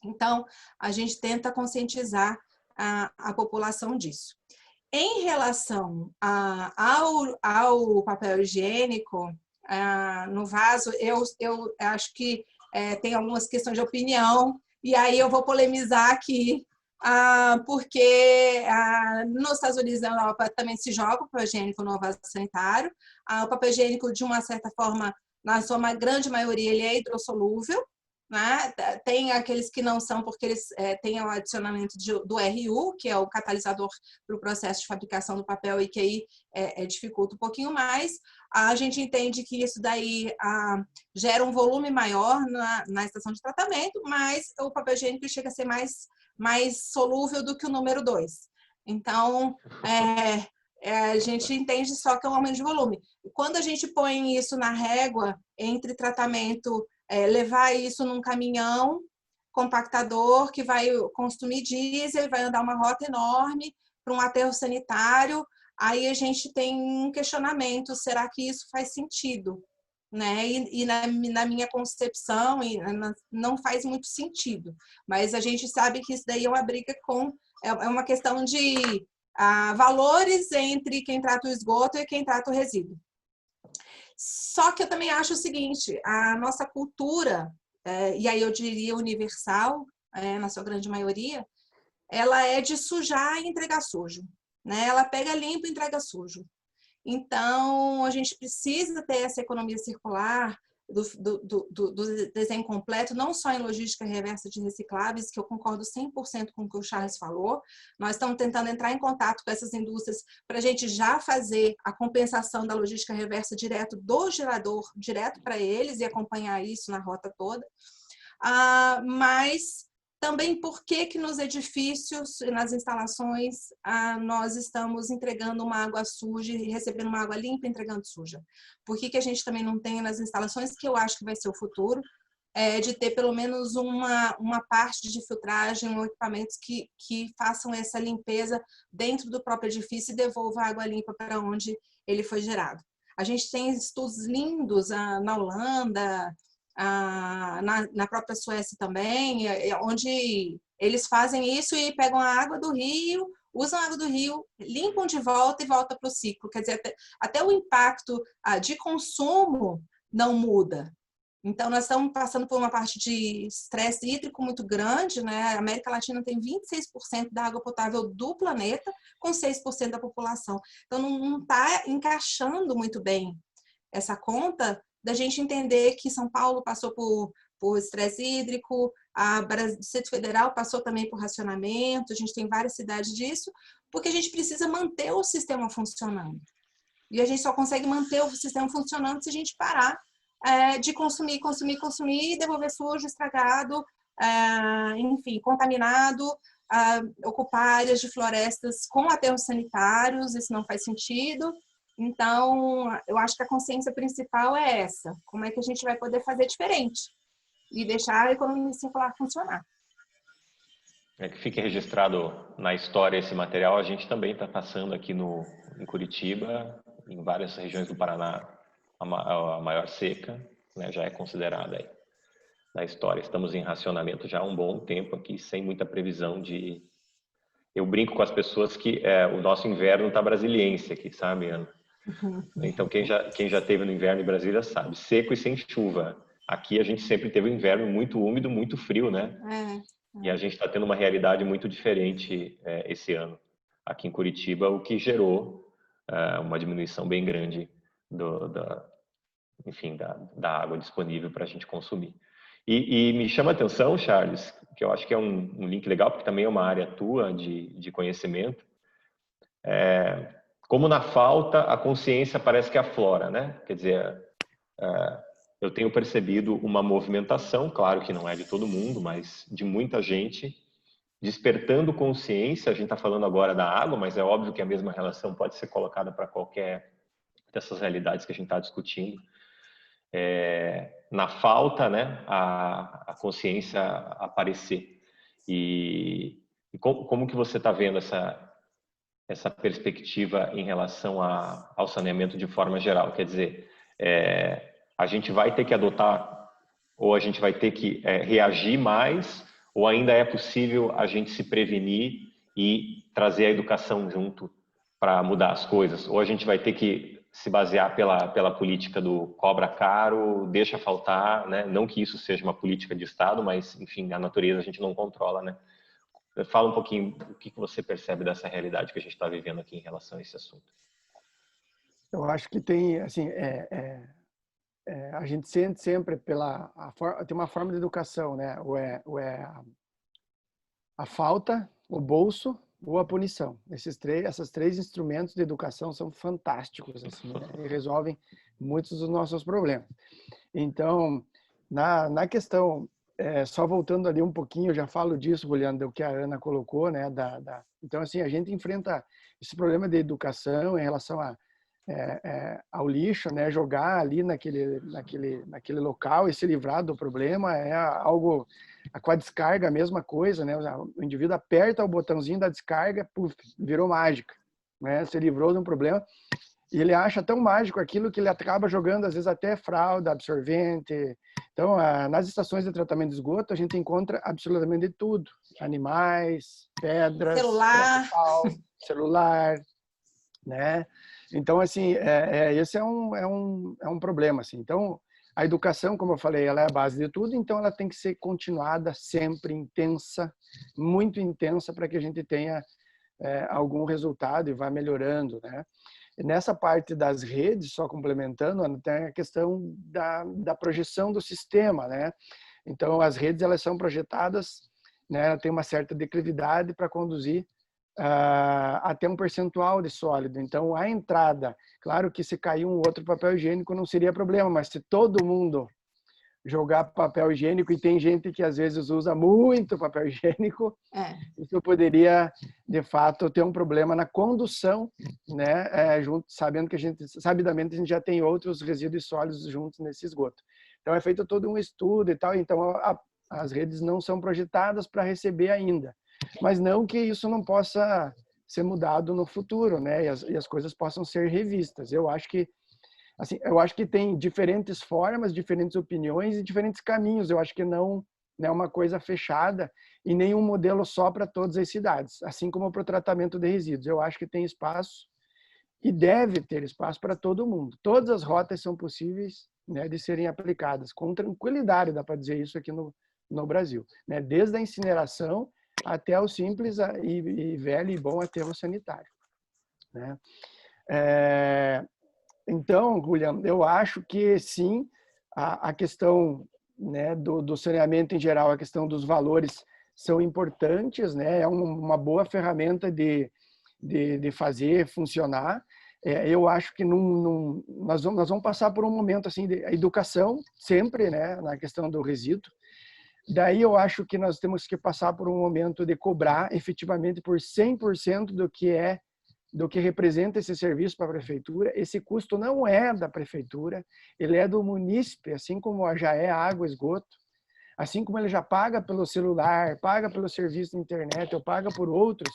Então, a gente tenta conscientizar a população disso. Em relação ao papel higiênico, no vaso, eu acho que tem algumas questões de opinião, e aí eu vou polemizar aqui, porque nos Estados Unidos e na Europa também se joga o papel higiênico no vaso sanitário. O papel higiênico, de uma certa forma, na sua grande maioria, ele é hidrossolúvel, né? Tem aqueles que não são, porque eles têm o adicionamento do RU, que é o catalisador para o processo de fabricação do papel, e que aí dificulta um pouquinho mais. A gente entende que isso daí gera um volume maior na estação de tratamento, mas o papel higiênico chega a ser mais solúvel do que o número 2. Então, a gente entende só que é um aumento de volume. Quando a gente põe isso na régua entre tratamento, levar isso num caminhão compactador que vai consumir diesel, vai andar uma rota enorme para um aterro sanitário, aí a gente tem um questionamento, será que isso faz sentido? Né? E na minha concepção, não faz muito sentido. Mas a gente sabe que isso daí é uma briga é uma questão de valores entre quem trata o esgoto e quem trata o resíduo. Só que eu também acho o seguinte, a nossa cultura, e aí eu diria universal, na sua grande maioria, ela é de sujar e entregar sujo. Né? Ela pega limpo e entrega sujo. Então, a gente precisa ter essa economia circular do desenho completo, não só em logística reversa de recicláveis, que eu concordo 100% com o que o Charles falou. Nós estamos tentando entrar em contato com essas indústrias para a gente já fazer a compensação da logística reversa direto do gerador, direto para eles, e acompanhar isso na rota toda. Mas também por que nos edifícios, nas instalações, nós estamos entregando uma água suja e recebendo uma água limpa e entregando suja? Por que a gente também não tem nas instalações, que eu acho que vai ser o futuro, de ter pelo menos uma parte de filtragem ou equipamentos que façam essa limpeza dentro do próprio edifício e devolva a água limpa para onde ele foi gerado? A gente tem estudos lindos na Holanda, na própria Suécia também, onde eles fazem isso e pegam a água do rio, usam a água do rio, limpam de volta e volta para o ciclo. Quer dizer, até o impacto de consumo não muda. Então, nós estamos passando por uma parte de estresse hídrico muito grande, né? A América Latina tem 26% da água potável do planeta, com 6% da população. Então, não está encaixando muito bem essa conta da gente entender que São Paulo passou por estresse hídrico, o Distrito Federal passou também por racionamento, a gente tem várias cidades disso, porque a gente precisa manter o sistema funcionando. E a gente só consegue manter o sistema funcionando se a gente parar de consumir e devolver sujo, estragado, enfim, contaminado, ocupar áreas de florestas com aterros sanitários, isso não faz sentido. Então, eu acho que a consciência principal é essa, como é que a gente vai poder fazer diferente e deixar a economia circular funcionar. É que fique registrado na história esse material, a gente também está passando aqui em Curitiba, em várias regiões do Paraná, a maior seca, né, já é considerada aí na história. Estamos em racionamento já há um bom tempo aqui, sem muita previsão de... Eu brinco com as pessoas que o nosso inverno está brasiliense aqui, sabe, Ana? Então, quem já teve no inverno em Brasília sabe, seco e sem chuva. Aqui a gente sempre teve um inverno muito úmido, muito frio, né? E a gente está tendo uma realidade muito diferente esse ano aqui em Curitiba, o que gerou uma diminuição bem grande enfim, da água disponível para a gente consumir. E me chama a atenção, Charles, que eu acho que é um link legal, porque também é uma área tua de conhecimento, como na falta a consciência parece que aflora, né? Quer dizer, eu tenho percebido uma movimentação, claro que não é de todo mundo, mas de muita gente despertando consciência. A gente está falando agora da água, mas é óbvio que a mesma relação pode ser colocada para qualquer dessas realidades que a gente está discutindo. Na falta, né, a consciência aparecer. E como que você está vendo essa perspectiva em relação ao saneamento de forma geral? Quer dizer, a gente vai ter que adotar, ou a gente vai ter que reagir mais, ou ainda é possível a gente se prevenir e trazer a educação junto para mudar as coisas? Ou a gente vai ter que se basear pela política do cobra caro, deixa faltar, né? Não que isso seja uma política de Estado, mas, enfim, a natureza a gente não controla, né? Fala um pouquinho o que você percebe dessa realidade que a gente está vivendo aqui em relação a esse assunto. Eu acho que tem, assim, a gente sente sempre tem uma forma de educação, né? Ou é a falta, o bolso ou a punição. Essas três instrumentos de educação são fantásticos, assim, né? E resolvem muitos dos nossos problemas. Então, na questão, só voltando ali um pouquinho, eu já falo disso, Juliano, do que a Ana colocou, né? Então, assim, a gente enfrenta esse problema de educação em relação ao lixo, né? Jogar ali naquele local e se livrar do problema é algo... Com a descarga, a mesma coisa, né? O indivíduo aperta o botãozinho da descarga, puf, virou mágica, né? Se livrou de um problema e ele acha tão mágico aquilo que ele acaba jogando, às vezes, até fralda, absorvente. Então, nas estações de tratamento de esgoto, a gente encontra absolutamente de tudo. Animais, pedras, celular, né? Então, assim, esse é um problema, assim. Então, a educação, como eu falei, ela é a base de tudo, então ela tem que ser continuada sempre intensa, muito intensa, para que a gente tenha algum resultado e vá melhorando, né? E nessa parte das redes, só complementando, tem a questão da projeção do sistema, né? Então, as redes, elas são projetadas, né? Tem uma certa declividade para conduzir até um percentual de sólido. Então, a entrada, claro que se cair um outro papel higiênico não seria problema, mas se todo mundo jogar papel higiênico, e tem gente que às vezes usa muito papel higiênico, isso poderia, de fato, ter um problema na condução, né? Sabendo que sabidamente a gente já tem outros resíduos sólidos juntos nesse esgoto. Então, é feito todo um estudo e tal, então as redes não são projetadas para receber ainda. Mas não que isso não possa ser mudado no futuro, né? E as coisas possam ser revistas. Eu acho que tem diferentes formas, diferentes opiniões e diferentes caminhos. Eu acho que não é uma coisa fechada e nem um modelo só para todas as cidades, assim como para o tratamento de resíduos. Eu acho que tem espaço e deve ter espaço para todo mundo. Todas as rotas são possíveis, né, de serem aplicadas com tranquilidade, dá para dizer isso aqui no Brasil, né, desde a incineração até o simples e velho e bom aterro sanitário, né? Então, Julian, eu acho que sim, a questão, né, do saneamento em geral, a questão dos valores são importantes, né? É uma boa ferramenta de fazer funcionar. Eu acho que nós vamos passar por um momento assim de educação sempre, né, na questão do resíduo. Daí eu acho que nós temos que passar por um momento de cobrar efetivamente por 100% do que representa esse serviço para a prefeitura. Esse custo não é da prefeitura, ele é do munícipe, assim como já é água, esgoto, assim como ele já paga pelo celular, paga pelo serviço de internet, ou paga por outros,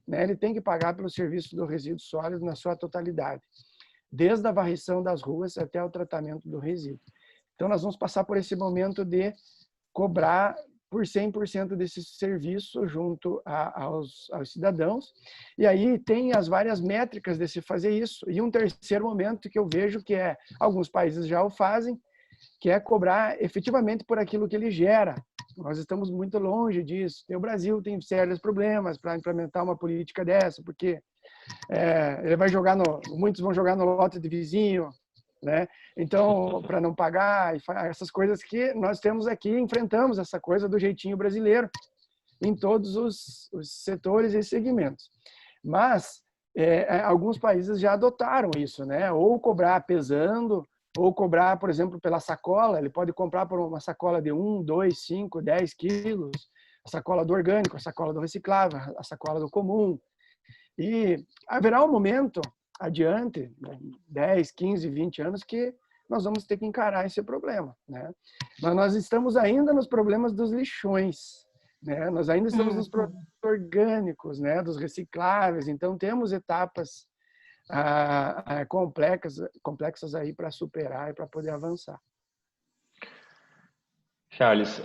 né? Ele tem que pagar pelo serviço do resíduo sólido na sua totalidade, desde a varrição das ruas até o tratamento do resíduo. Então, nós vamos passar por esse momento de cobrar por 100% desse serviço junto aos cidadãos. E aí tem as várias métricas de se fazer isso. E um terceiro momento que eu vejo que alguns países já o fazem, que é cobrar efetivamente por aquilo que ele gera. Nós estamos muito longe disso. O Brasil tem sérios problemas para implementar uma política dessa, porque ele vai muitos vão jogar no lote de vizinho, né? Então, para não pagar, essas coisas que nós temos aqui, enfrentamos essa coisa do jeitinho brasileiro em todos os setores e segmentos. Mas alguns países já adotaram isso, né? Ou cobrar pesando, ou cobrar, por exemplo, pela sacola. Ele pode comprar por uma sacola de 1, 2, 5, 10 quilos, a sacola do orgânico, a sacola do reciclável, a sacola do comum. E haverá um momento adiante, 10, 15, 20 anos, que nós vamos ter que encarar esse problema, né? Mas nós estamos ainda nos problemas dos lixões, né? Nós ainda estamos nos problemas orgânicos, né? Dos recicláveis. Então, temos etapas complexas aí para superar e para poder avançar. Charles,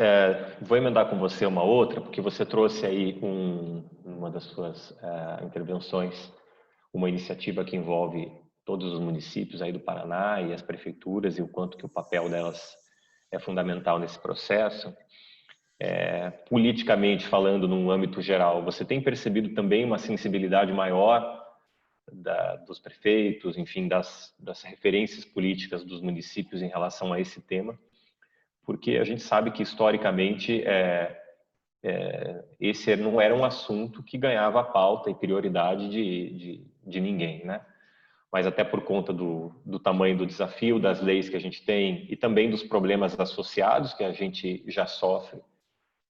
vou emendar com você uma outra, porque você trouxe aí uma das suas intervenções, uma iniciativa que envolve todos os municípios aí do Paraná e as prefeituras e o quanto que o papel delas é fundamental nesse processo. Politicamente falando, num âmbito geral, você tem percebido também uma sensibilidade maior dos prefeitos, enfim, das referências políticas dos municípios em relação a esse tema? Porque a gente sabe que, historicamente, esse não era um assunto que ganhava pauta e prioridade de ninguém, né? Mas até por conta do tamanho do desafio, das leis que a gente tem e também dos problemas associados que a gente já sofre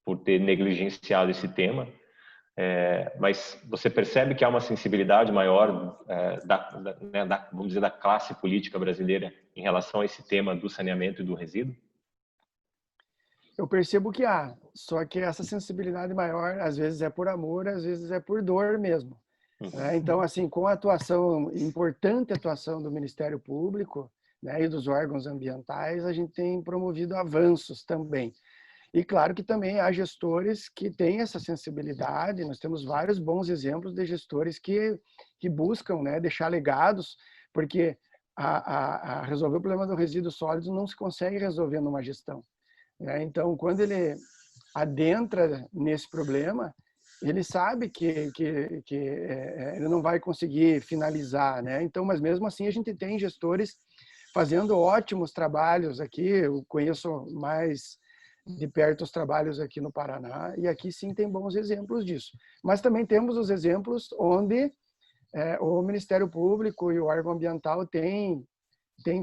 por ter negligenciado esse tema. Mas você percebe que há uma sensibilidade maior vamos dizer, da classe política brasileira em relação a esse tema do saneamento e do resíduo? Eu percebo que há, só que essa sensibilidade maior, às vezes é por amor, às vezes é por dor mesmo. Né? Então, assim, com a importante atuação do Ministério Público, né, e dos órgãos ambientais, a gente tem promovido avanços também. E claro que também há gestores que têm essa sensibilidade, nós temos vários bons exemplos de gestores que buscam, né, deixar legados, porque resolver o problema do resíduo sólido não se consegue resolver numa gestão. Então, quando ele adentra nesse problema, ele sabe que ele não vai conseguir finalizar, né? Então, mas mesmo assim a gente tem gestores fazendo ótimos trabalhos aqui. Eu conheço mais de perto os trabalhos aqui no Paraná e aqui sim tem bons exemplos disso. Mas também temos os exemplos onde o Ministério Público e o órgão ambiental têm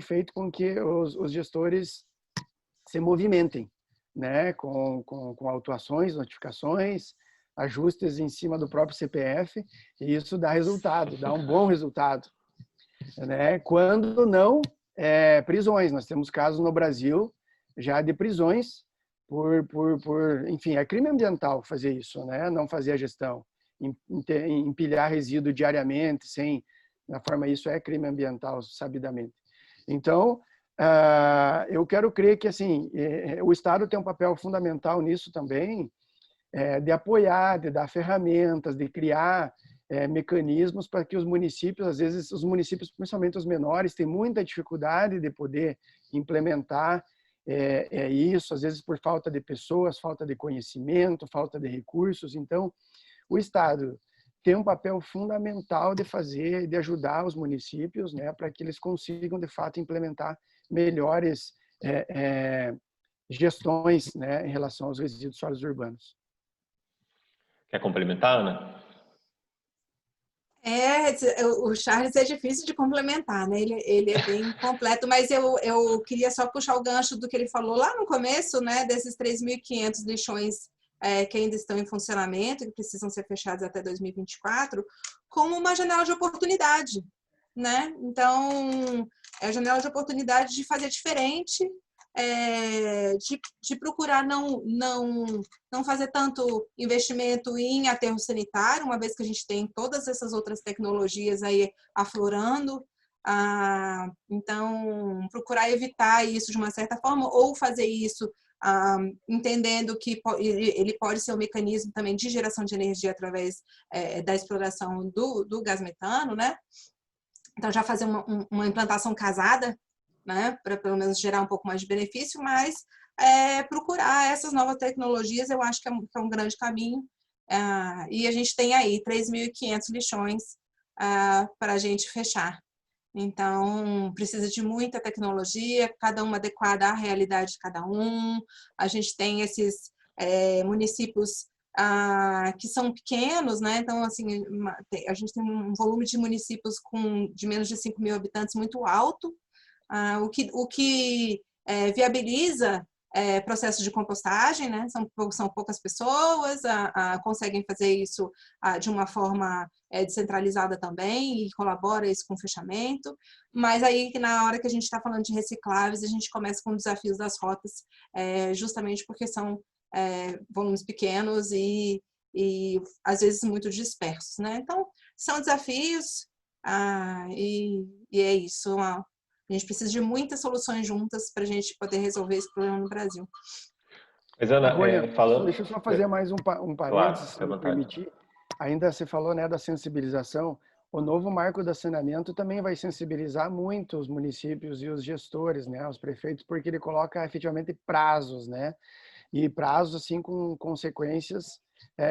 feito com que os gestores se movimentem, né, com autuações, notificações, ajustes em cima do próprio CPF, e isso dá resultado, dá um bom resultado, né? Quando não, prisões. Nós temos casos no Brasil já de prisões enfim, é crime ambiental fazer isso, né? Não fazer a gestão, empilhar resíduo diariamente, da forma isso é crime ambiental, sabidamente. Então, eu quero crer que assim o Estado tem um papel fundamental nisso também, de apoiar, de dar ferramentas, de criar mecanismos para que os municípios, às vezes os municípios, principalmente os menores, têm muita dificuldade de poder implementar isso, às vezes por falta de pessoas, falta de conhecimento, falta de recursos. Então, o Estado tem um papel fundamental de ajudar os municípios, né, para que eles consigam, de fato, implementar melhores gestões, né, em relação aos resíduos sólidos urbanos. Quer complementar, Ana? O Charles é difícil de complementar, né? Ele é bem completo, mas eu queria só puxar o gancho do que ele falou lá no começo, né? Desses 3.500 lixões que ainda estão em funcionamento, que precisam ser fechados até 2024, como uma janela de oportunidade, né? Então, é a janela de oportunidade de fazer diferente, de procurar não fazer tanto investimento em aterro sanitário, uma vez que a gente tem todas essas outras tecnologias aí aflorando. Então, procurar evitar isso de uma certa forma, ou fazer isso entendendo que ele pode ser um mecanismo também de geração de energia através da exploração do gás metano, né? Então, já fazer uma implantação casada, né, para pelo menos gerar um pouco mais de benefício, mas procurar essas novas tecnologias, eu acho que é um grande caminho. E a gente tem aí 3.500 lixões para a gente fechar. Então, precisa de muita tecnologia, cada uma adequada à realidade de cada um. A gente tem esses municípios que são pequenos, né? Então, assim, a gente tem um volume de municípios de menos de 5.000 habitantes muito alto, o que viabiliza processos de compostagem, né? São poucas pessoas, conseguem fazer isso de uma forma descentralizada também e colabora isso com o fechamento, mas aí na hora que a gente está falando de recicláveis, a gente começa com desafios das rotas, justamente porque são volumes pequenos e às vezes muito dispersos, né? Então, são desafios e é isso, a gente precisa de muitas soluções juntas para a gente poder resolver esse problema no Brasil. Mas, Ana, falando... Deixa eu só fazer mais um parênteses, claro, se me permitir. Ainda você falou, né, da sensibilização. O novo marco do saneamento também vai sensibilizar muito os municípios e os gestores, né, os prefeitos, porque ele coloca efetivamente prazos, né, e prazos assim com consequências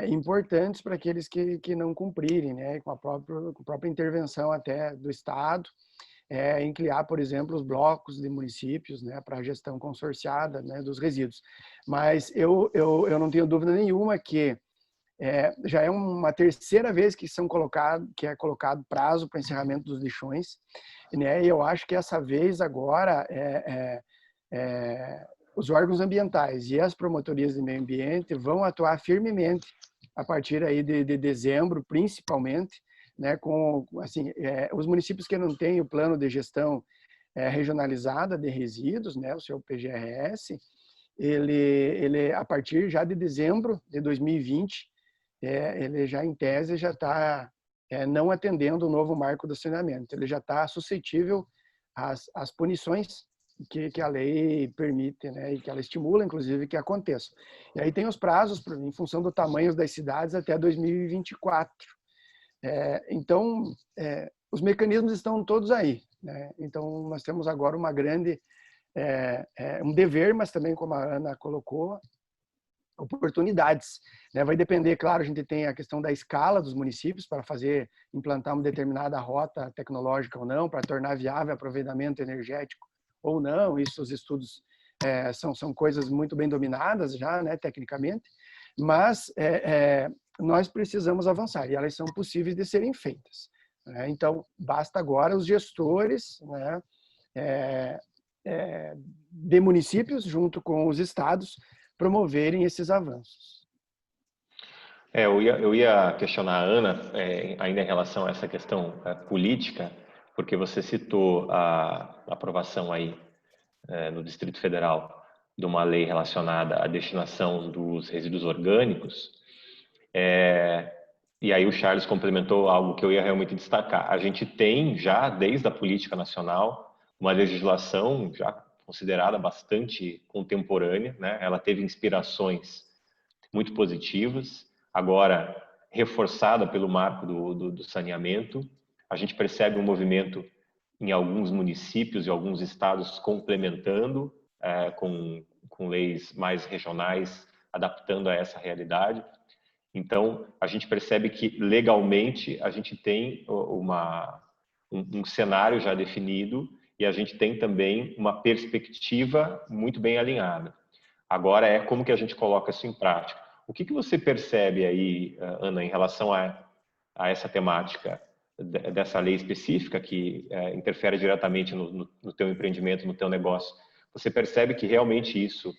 importantes para aqueles que não cumprirem, né, com a própria intervenção até do Estado. Em criar, por exemplo, os blocos de municípios, né, para a gestão consorciada, né, dos resíduos. Mas eu não tenho dúvida nenhuma que já é uma terceira vez que é colocado prazo para encerramento dos lixões, né, e eu acho que essa vez agora os órgãos ambientais e as promotorias de meio ambiente vão atuar firmemente a partir aí de dezembro, principalmente, né, com assim, os municípios que não têm o plano de gestão regionalizada de resíduos, né, o seu PGRS, ele a partir já de dezembro de 2020, ele já em tese já está não atendendo o novo marco do saneamento, ele já está suscetível às punições que a lei permite, né, e que ela estimula, inclusive, que aconteçam. E aí tem os prazos, em função do tamanho das cidades, até 2024. Então, os mecanismos estão todos aí, né? Então, nós temos agora uma grande, um dever, mas também, como a Ana colocou, oportunidades, né? Vai depender, claro, a gente tem a questão da escala dos municípios para implantar uma determinada rota tecnológica ou não, para tornar viável o aproveitamento energético ou não. Isso, os estudos são coisas muito bem dominadas já, né, tecnicamente, mas nós precisamos avançar e elas são possíveis de serem feitas, né? Então, basta agora os gestores, né, de municípios, junto com os estados, promoverem esses avanços. Eu ia questionar a Ana, ainda em relação a essa questão política, porque você citou a aprovação aí no Distrito Federal de uma lei relacionada à destinação dos resíduos orgânicos. E aí o Charles complementou algo que eu ia realmente destacar. A gente tem já, desde a política nacional, uma legislação já considerada bastante contemporânea, né? Ela teve inspirações muito positivas. Agora, reforçada pelo marco do saneamento. A gente percebe um movimento em alguns municípios e alguns estados complementando com leis mais regionais, adaptando a essa realidade. Então, a gente percebe que legalmente a gente tem um cenário já definido e a gente tem também uma perspectiva muito bem alinhada. Agora como que a gente coloca isso em prática. O que você percebe aí, Ana, em relação a essa temática dessa lei específica que interfere diretamente no teu empreendimento, no teu negócio? Você percebe que realmente isso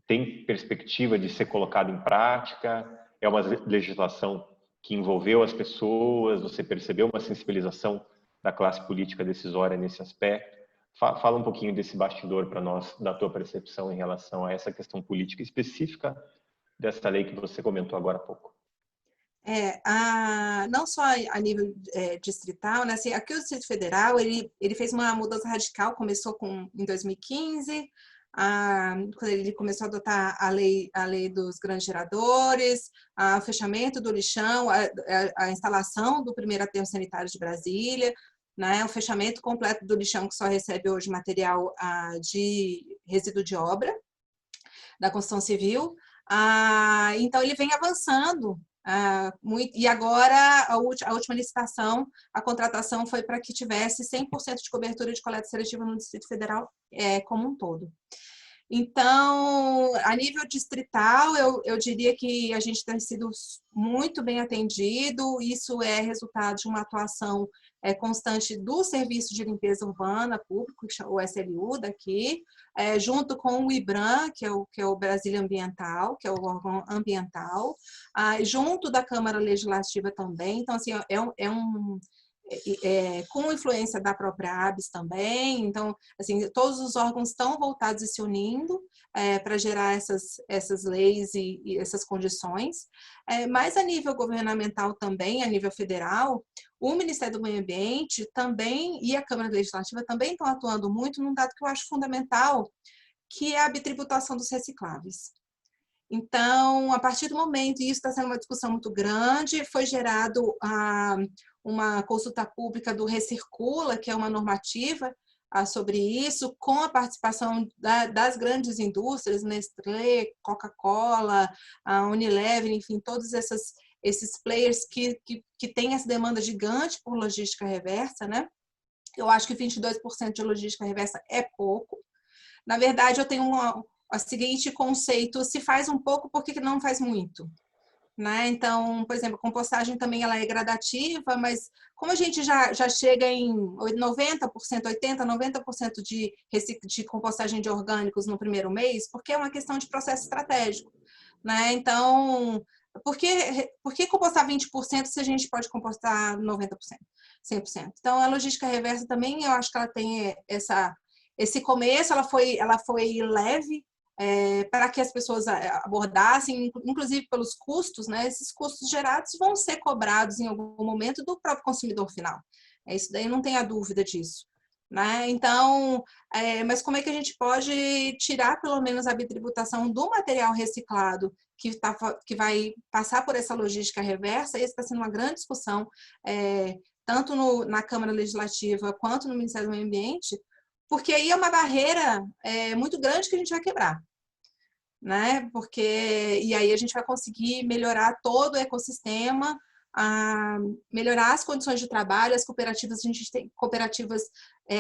tem perspectiva de ser colocado em prática? É uma legislação que envolveu as pessoas? Você percebeu uma sensibilização da classe política decisória nesse aspecto? Fala um pouquinho desse bastidor para nós, da tua percepção em relação a essa questão política específica dessa lei que você comentou agora há pouco. Não só a nível distrital, né? Assim, aqui o Distrito Federal, ele fez uma mudança radical, começou em 2015, quando ele começou a adotar a lei dos grandes geradores, o fechamento do lixão, a instalação do primeiro aterro sanitário de Brasília, né? O fechamento completo do lixão, que só recebe hoje material de resíduo de obra da construção civil. Então, ele vem avançando muito, e agora a última licitação, a contratação foi para que tivesse 100% de cobertura de coleta seletiva no Distrito Federal como um todo. Então, a nível distrital, eu diria que a gente tem sido muito bem atendido. Isso é resultado de uma atuação constante do Serviço de Limpeza Urbana Público, o SLU daqui, junto com o IBRAM, que é o Brasília Ambiental, que é o órgão ambiental, junto da Câmara Legislativa também. Então, assim, com influência da própria ABS também. Então, assim, todos os órgãos estão voltados e se unindo para gerar essas leis e essas condições. Mas a nível governamental também, a nível federal, o Ministério do Meio Ambiente também e a Câmara Legislativa também estão atuando muito num dado que eu acho fundamental, que é a bitributação dos recicláveis. Então, a partir do momento, e isso está sendo uma discussão muito grande, foi gerado uma consulta pública do Recircula, que é uma normativa sobre isso, com a participação das grandes indústrias, Nestlé, Coca-Cola, a Unilever, enfim, todos esses players que têm essa demanda gigante por logística reversa, né? Eu acho que 22% de logística reversa é pouco. Na verdade, eu tenho o seguinte conceito: se faz um pouco, por que não faz muito? Né? Então, por exemplo, a compostagem também ela é gradativa, mas como a gente já chega em 90%, 80%, 90% de compostagem de orgânicos no primeiro mês, porque é uma questão de processo estratégico. Né? Então, por que compostar 20% se a gente pode compostar 90%, 100%? Então, a logística reversa também, eu acho que ela tem esse começo, ela foi leve, para que as pessoas abordassem, inclusive pelos custos, né? Esses custos gerados vão ser cobrados em algum momento do próprio consumidor final. Isso daí não tem a dúvida disso. Né? Então, mas como é que a gente pode tirar pelo menos a bitributação do material reciclado que vai passar por essa logística reversa? Isso está sendo uma grande discussão, tanto na Câmara Legislativa quanto no Ministério do Meio Ambiente, porque aí é uma barreira muito grande que a gente vai quebrar. Né? E aí a gente vai conseguir melhorar todo o ecossistema, melhorar as condições de trabalho. As cooperativas, a gente tem cooperativas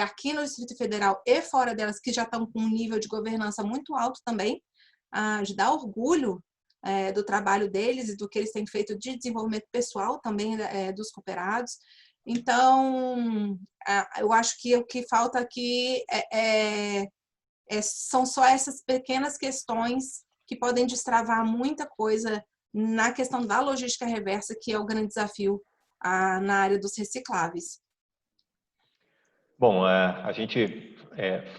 aqui no Distrito Federal e fora delas que já estão com um nível de governança muito alto também, de dar orgulho do trabalho deles e do que eles têm feito de desenvolvimento pessoal também dos cooperados. Então, eu acho que o que falta aqui são só essas pequenas questões que podem destravar muita coisa na questão da logística reversa, que é o grande desafio na área dos recicláveis. Bom, a gente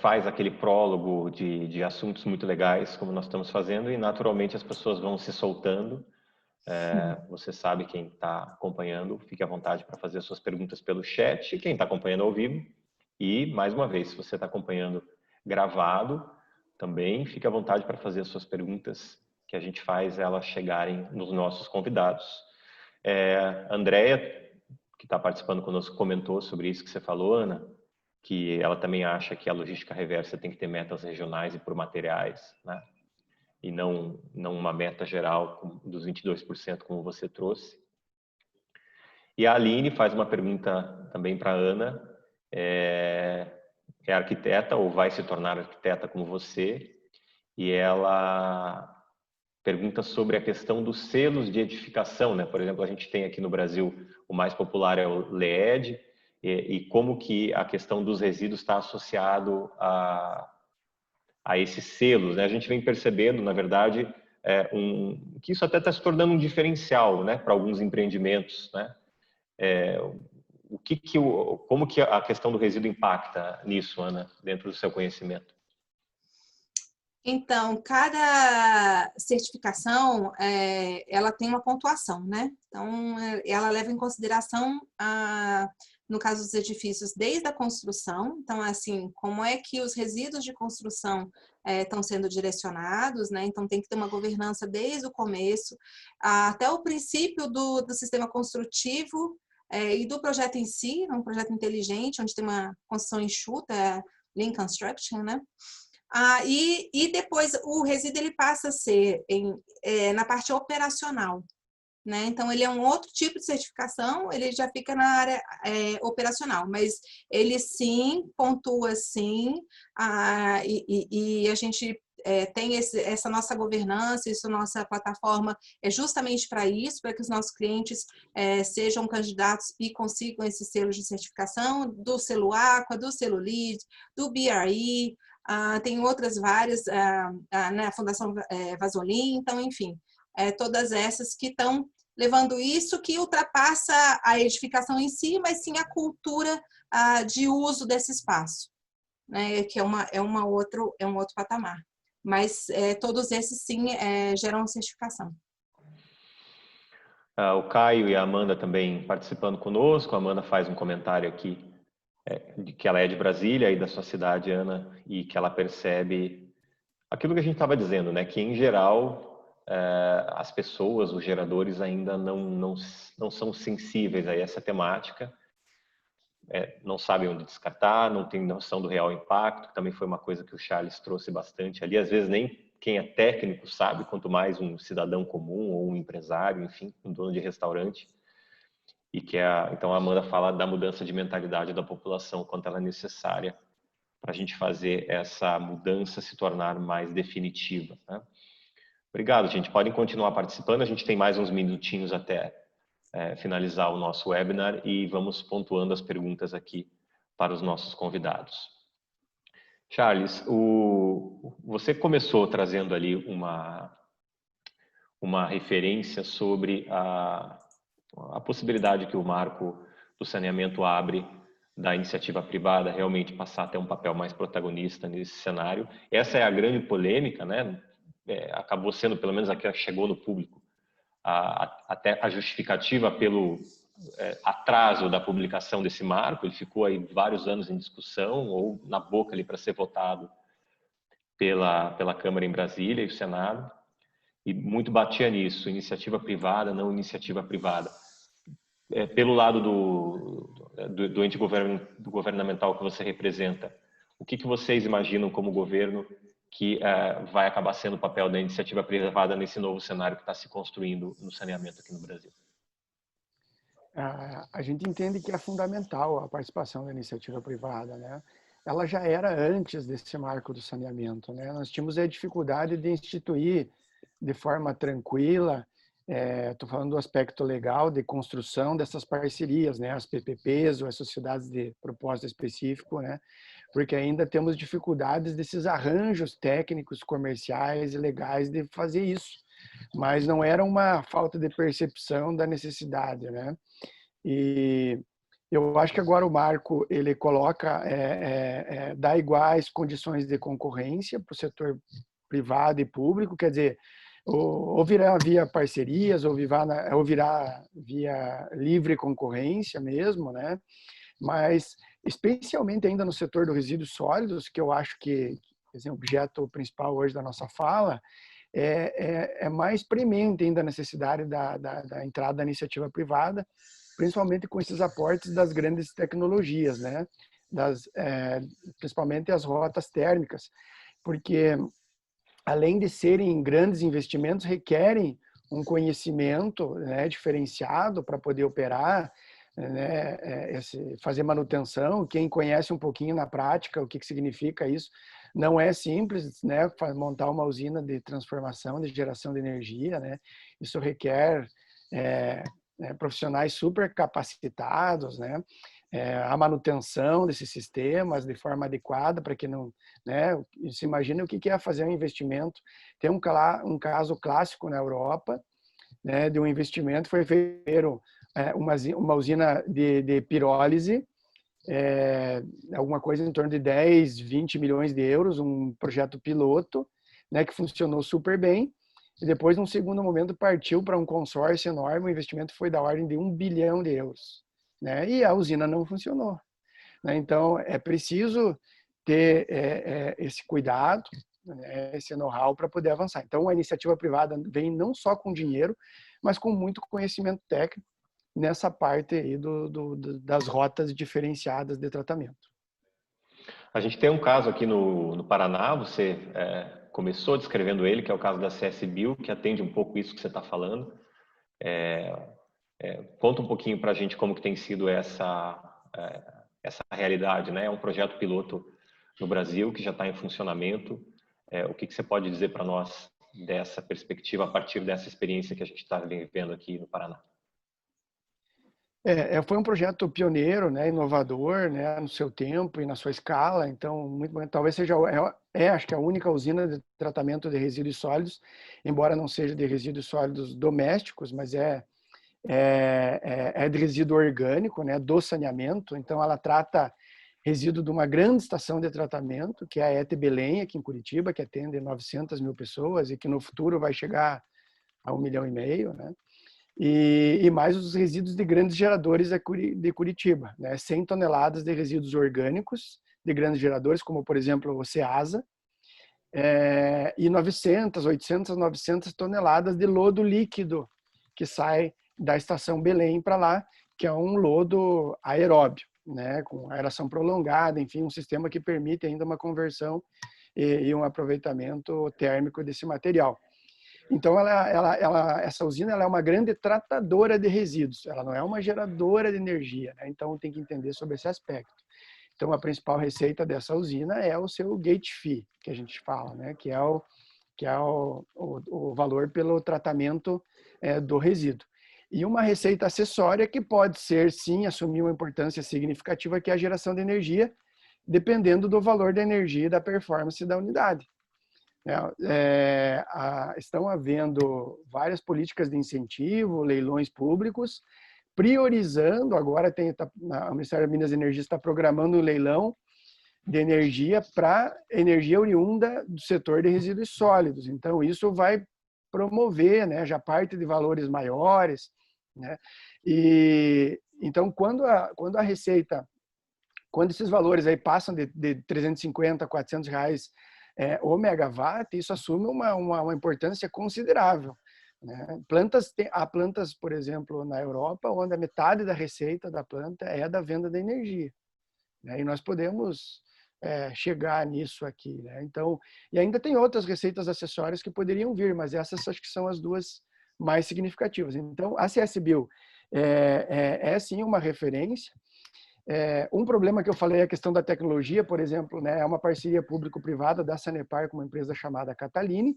faz aquele prólogo de assuntos muito legais, como nós estamos fazendo, e naturalmente as pessoas vão se soltando. Você sabe, quem está acompanhando, fique à vontade para fazer suas perguntas pelo chat, quem está acompanhando ao vivo. E, mais uma vez, se você está acompanhando gravado, também fique à vontade para fazer as suas perguntas, que a gente faz elas chegarem nos nossos convidados. Andréia, que está participando conosco, comentou sobre isso que você falou, Ana, que ela também acha que a logística reversa tem que ter metas regionais e por materiais, né? E não uma meta geral dos 22%, como você trouxe. E a Aline faz uma pergunta também para a Ana, é arquiteta ou vai se tornar arquiteta como você, e ela pergunta sobre a questão dos selos de edificação, né? Por exemplo, a gente tem aqui no Brasil, o mais popular é o LEED, e como que a questão dos resíduos está associado a esses selos, né? A gente vem percebendo, na verdade, que isso até está se tornando um diferencial, né, para alguns empreendimentos, né? Como que a questão do resíduo impacta nisso, Ana, dentro do seu conhecimento? Então, cada certificação, ela tem uma pontuação, né? Então, ela leva em consideração, no caso dos edifícios, desde a construção. Então, assim, como é que os resíduos de construção estão sendo direcionados, né? Então, tem que ter uma governança desde o começo, até o princípio do sistema construtivo e do projeto em si, um projeto inteligente, onde tem uma construção enxuta, Lean Construction, né? E depois o resíduo ele passa a ser na parte operacional, né? Então ele é um outro tipo de certificação, ele já fica na área operacional, mas ele sim pontua sim, e a gente tem essa nossa governança, isso nossa plataforma é justamente para isso, para que os nossos clientes sejam candidatos e consigam esses selos de certificação do selo Aqua, do selo LEED, do BRE. Tem outras várias, né, a Fundação Vasolim, então, enfim, todas essas que estão levando isso, que ultrapassa a edificação em si, mas sim a cultura de uso desse espaço, né, que é um outro patamar. Mas todos esses, sim, geram certificação. O Caio e a Amanda também participando conosco. A Amanda faz um comentário aqui, de que ela é de Brasília e da sua cidade, Ana, e que ela percebe aquilo que a gente estava dizendo, né? Que em geral as pessoas, os geradores ainda não são sensíveis a essa temática, não sabem onde descartar, não têm noção do real impacto, que também foi uma coisa que o Charles trouxe bastante ali. Às vezes nem quem é técnico sabe, quanto mais um cidadão comum ou um empresário, enfim, um dono de restaurante. E que então a Amanda fala da mudança de mentalidade da população, quanto ela é necessária para a gente fazer essa mudança se tornar mais definitiva, né? Obrigado, gente. Podem continuar participando. A gente tem mais uns minutinhos até finalizar o nosso webinar e vamos pontuando as perguntas aqui para os nossos convidados. Charles, você começou trazendo ali uma referência sobre a possibilidade que o marco do saneamento abre da iniciativa privada realmente passar a ter um papel mais protagonista nesse cenário. Essa é a grande polêmica, né? Acabou sendo, pelo menos aqui chegou no público, até a justificativa pelo atraso da publicação desse marco. Ele ficou aí vários anos em discussão ou na boca ali para ser votado pela Câmara em Brasília e o Senado. E muito batia nisso, iniciativa privada, não iniciativa privada. Pelo lado do ente governamental que você representa, o que vocês imaginam como governo que vai acabar sendo o papel da iniciativa privada nesse novo cenário que está se construindo no saneamento aqui no Brasil? A gente entende que é fundamental a participação da iniciativa privada, né? Ela já era antes desse marco do saneamento, né? Nós tínhamos a dificuldade de instituir de forma tranquila, estou falando do aspecto legal de construção dessas parcerias, né? As PPPs ou as sociedades de propósito específico, né? Porque ainda temos dificuldades desses arranjos técnicos, comerciais e legais de fazer isso, mas não era uma falta de percepção da necessidade, né? E eu acho que agora o marco ele coloca, dá iguais condições de concorrência para o setor privado e público, quer dizer, ou virá via parcerias, ou virá via livre concorrência mesmo, né? Mas especialmente ainda no setor dos resíduos sólidos, que eu acho que é o objeto principal hoje da nossa fala, é mais premente ainda a necessidade da entrada da iniciativa privada, principalmente com esses aportes das grandes tecnologias, né? Principalmente as rotas térmicas, porque além de serem grandes investimentos, requerem um conhecimento, né, diferenciado para poder operar, né, fazer manutenção. Quem conhece um pouquinho na prática o que significa isso, não é simples, né, montar uma usina de transformação, de geração de energia, né? Isso requer profissionais super capacitados, né? A manutenção desses sistemas de forma adequada para que não, né? Se imagina o que é fazer um investimento. Tem um caso clássico na Europa, né, de um investimento, foi feito uma usina de pirólise, alguma coisa em torno de 10, 20 milhões de euros, um projeto piloto, né, que funcionou super bem, e depois, num segundo momento, partiu para um consórcio enorme, o investimento foi da ordem de 1 bilhão de euros, né, e a usina não funcionou, né? Então, é preciso ter esse cuidado, né, esse know-how para poder avançar. Então, a iniciativa privada vem não só com dinheiro, mas com muito conhecimento técnico nessa parte aí das rotas diferenciadas de tratamento. A gente tem um caso aqui no Paraná, você começou descrevendo ele, que é o caso da CSBio, que atende um pouco isso que você está falando. Conta um pouquinho para a gente como que tem sido essa realidade, né? É um projeto piloto no Brasil que já está em funcionamento. O que você pode dizer para nós dessa perspectiva, a partir dessa experiência que a gente está vivendo aqui no Paraná? Foi um projeto pioneiro, né, inovador, né, no seu tempo e na sua escala. Então, muito bom. Talvez seja acho que a única usina de tratamento de resíduos sólidos, embora não seja de resíduos sólidos domésticos, mas é de resíduo orgânico, né, do saneamento. Então, ela trata resíduo de uma grande estação de tratamento, que é a ET Belém, aqui em Curitiba, que atende 900 mil pessoas e que no futuro vai chegar a 1,5 milhão, né? E mais os resíduos de grandes geradores de Curitiba, né? 100 toneladas de resíduos orgânicos de grandes geradores, como, por exemplo, o Ceasa, e 800, 900 toneladas de lodo líquido que sai da estação Belém para lá, que é um lodo aeróbio, né? Com aeração prolongada, enfim, um sistema que permite ainda uma conversão e um aproveitamento térmico desse material. Então, essa usina ela é uma grande tratadora de resíduos, ela não é uma geradora de energia, né? Então, tem que entender sobre esse aspecto. Então, a principal receita dessa usina é o seu gate fee, que a gente fala, né? Que é o valor pelo tratamento do resíduo. E uma receita acessória que pode ser, sim, assumir uma importância significativa, que é a geração de energia, dependendo do valor da energia e da performance da unidade. Estão havendo várias políticas de incentivo, leilões públicos, priorizando, agora o Ministério das Minas e Energia está programando um leilão de energia para energia oriunda do setor de resíduos sólidos. Então, isso vai promover, né, já parte de valores maiores, né? E então, quando esses valores aí passam de 350 a 400 reais o megawatt, isso assume uma importância considerável, né? Há plantas, por exemplo, na Europa, onde a metade da receita da planta é da venda da energia, né? E nós podemos chegar nisso aqui, né? Então, e ainda tem outras receitas acessórias que poderiam vir, mas essas acho que são as duas mais significativas. Então, a CSBio sim uma referência. Um problema que eu falei é a questão da tecnologia, por exemplo, né, é uma parceria público-privada da Sanepar com uma empresa chamada Catalini,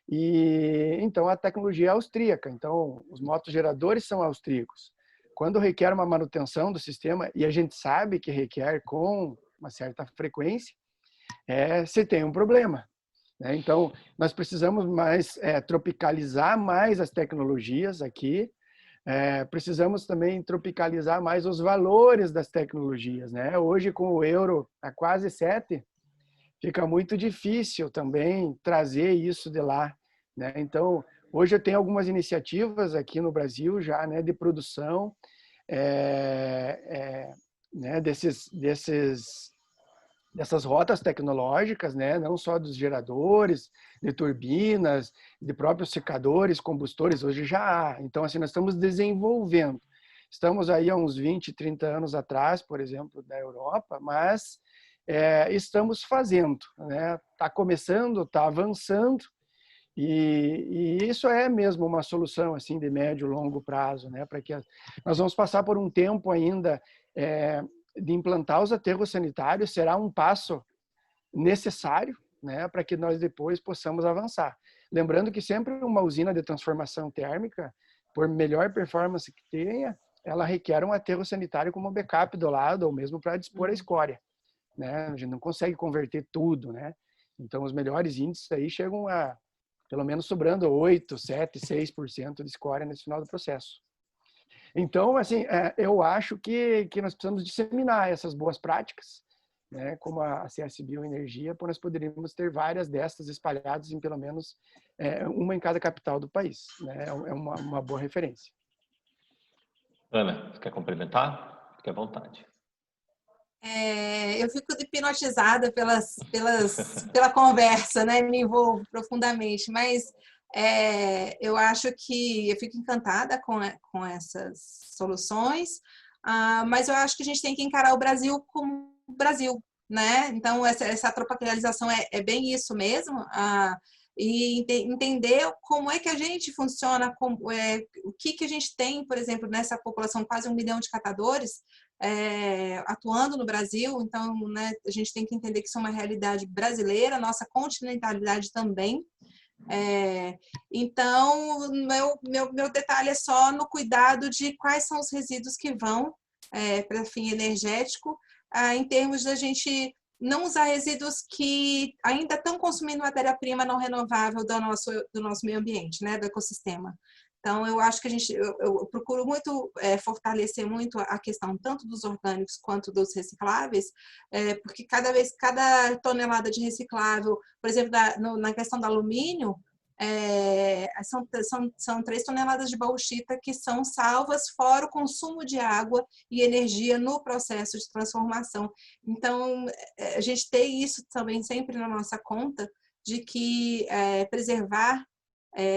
e então a tecnologia é austríaca, então os motogeradores são austríacos. Quando requer uma manutenção do sistema, e a gente sabe que requer com uma certa frequência, você tem um problema, né? Então, nós precisamos tropicalizar mais as tecnologias aqui. Precisamos também tropicalizar mais os valores das tecnologias, né? Hoje, com o euro a quase 7, fica muito difícil também trazer isso de lá, né? Então, hoje eu tenho algumas iniciativas aqui no Brasil já, né, de produção né, desses dessas rotas tecnológicas, né? Não só dos geradores, de turbinas, de próprios secadores, combustores, hoje já há. Então, assim, nós estamos desenvolvendo. Estamos aí há uns 20, 30 anos atrás, por exemplo, da Europa, mas estamos fazendo, né? Está começando, está avançando, e isso é mesmo uma solução assim de médio e longo prazo, né? Para que nós vamos passar por um tempo ainda de implantar os aterros sanitários, será um passo necessário, né, para que nós depois possamos avançar. Lembrando que sempre uma usina de transformação térmica, por melhor performance que tenha, ela requer um aterro sanitário como backup do lado, ou mesmo para dispor a escória, né? A gente não consegue converter tudo, né? Então, os melhores índices aí chegam a, pelo menos, sobrando 8, 7, 6% de escória nesse final do processo. Então, assim, eu acho que nós precisamos disseminar essas boas práticas, né, como a CS Bioenergia, nós poderíamos ter várias dessas espalhadas em pelo menos uma em cada capital do país, né? É uma boa referência. Ana, você quer complementar? Fique à vontade. Eu fico hipnotizada pela conversa, né? Me envolvo profundamente, mas eu acho que eu fico encantada com essas soluções, mas eu acho que a gente tem que encarar o Brasil como Brasil, né? Então, essa tropicalização é bem isso mesmo, e entender como é que a gente funciona, o que a gente tem, por exemplo, nessa população, quase 1 milhão de catadores, atuando no Brasil. Então, né, a gente tem que entender que isso é uma realidade brasileira, nossa continentalidade também. Então, meu detalhe é só no cuidado de quais são os resíduos que vão para fim energético, em termos da gente não usar resíduos que ainda estão consumindo matéria-prima não renovável do nosso meio ambiente, né, do ecossistema. Então, eu acho que eu procuro muito fortalecer muito a questão tanto dos orgânicos quanto dos recicláveis, porque cada tonelada de reciclável, por exemplo, na questão do alumínio, são 3 toneladas de bauxita que são salvas, fora o consumo de água e energia no processo de transformação. Então, a gente tem isso também sempre na nossa conta, de que preservar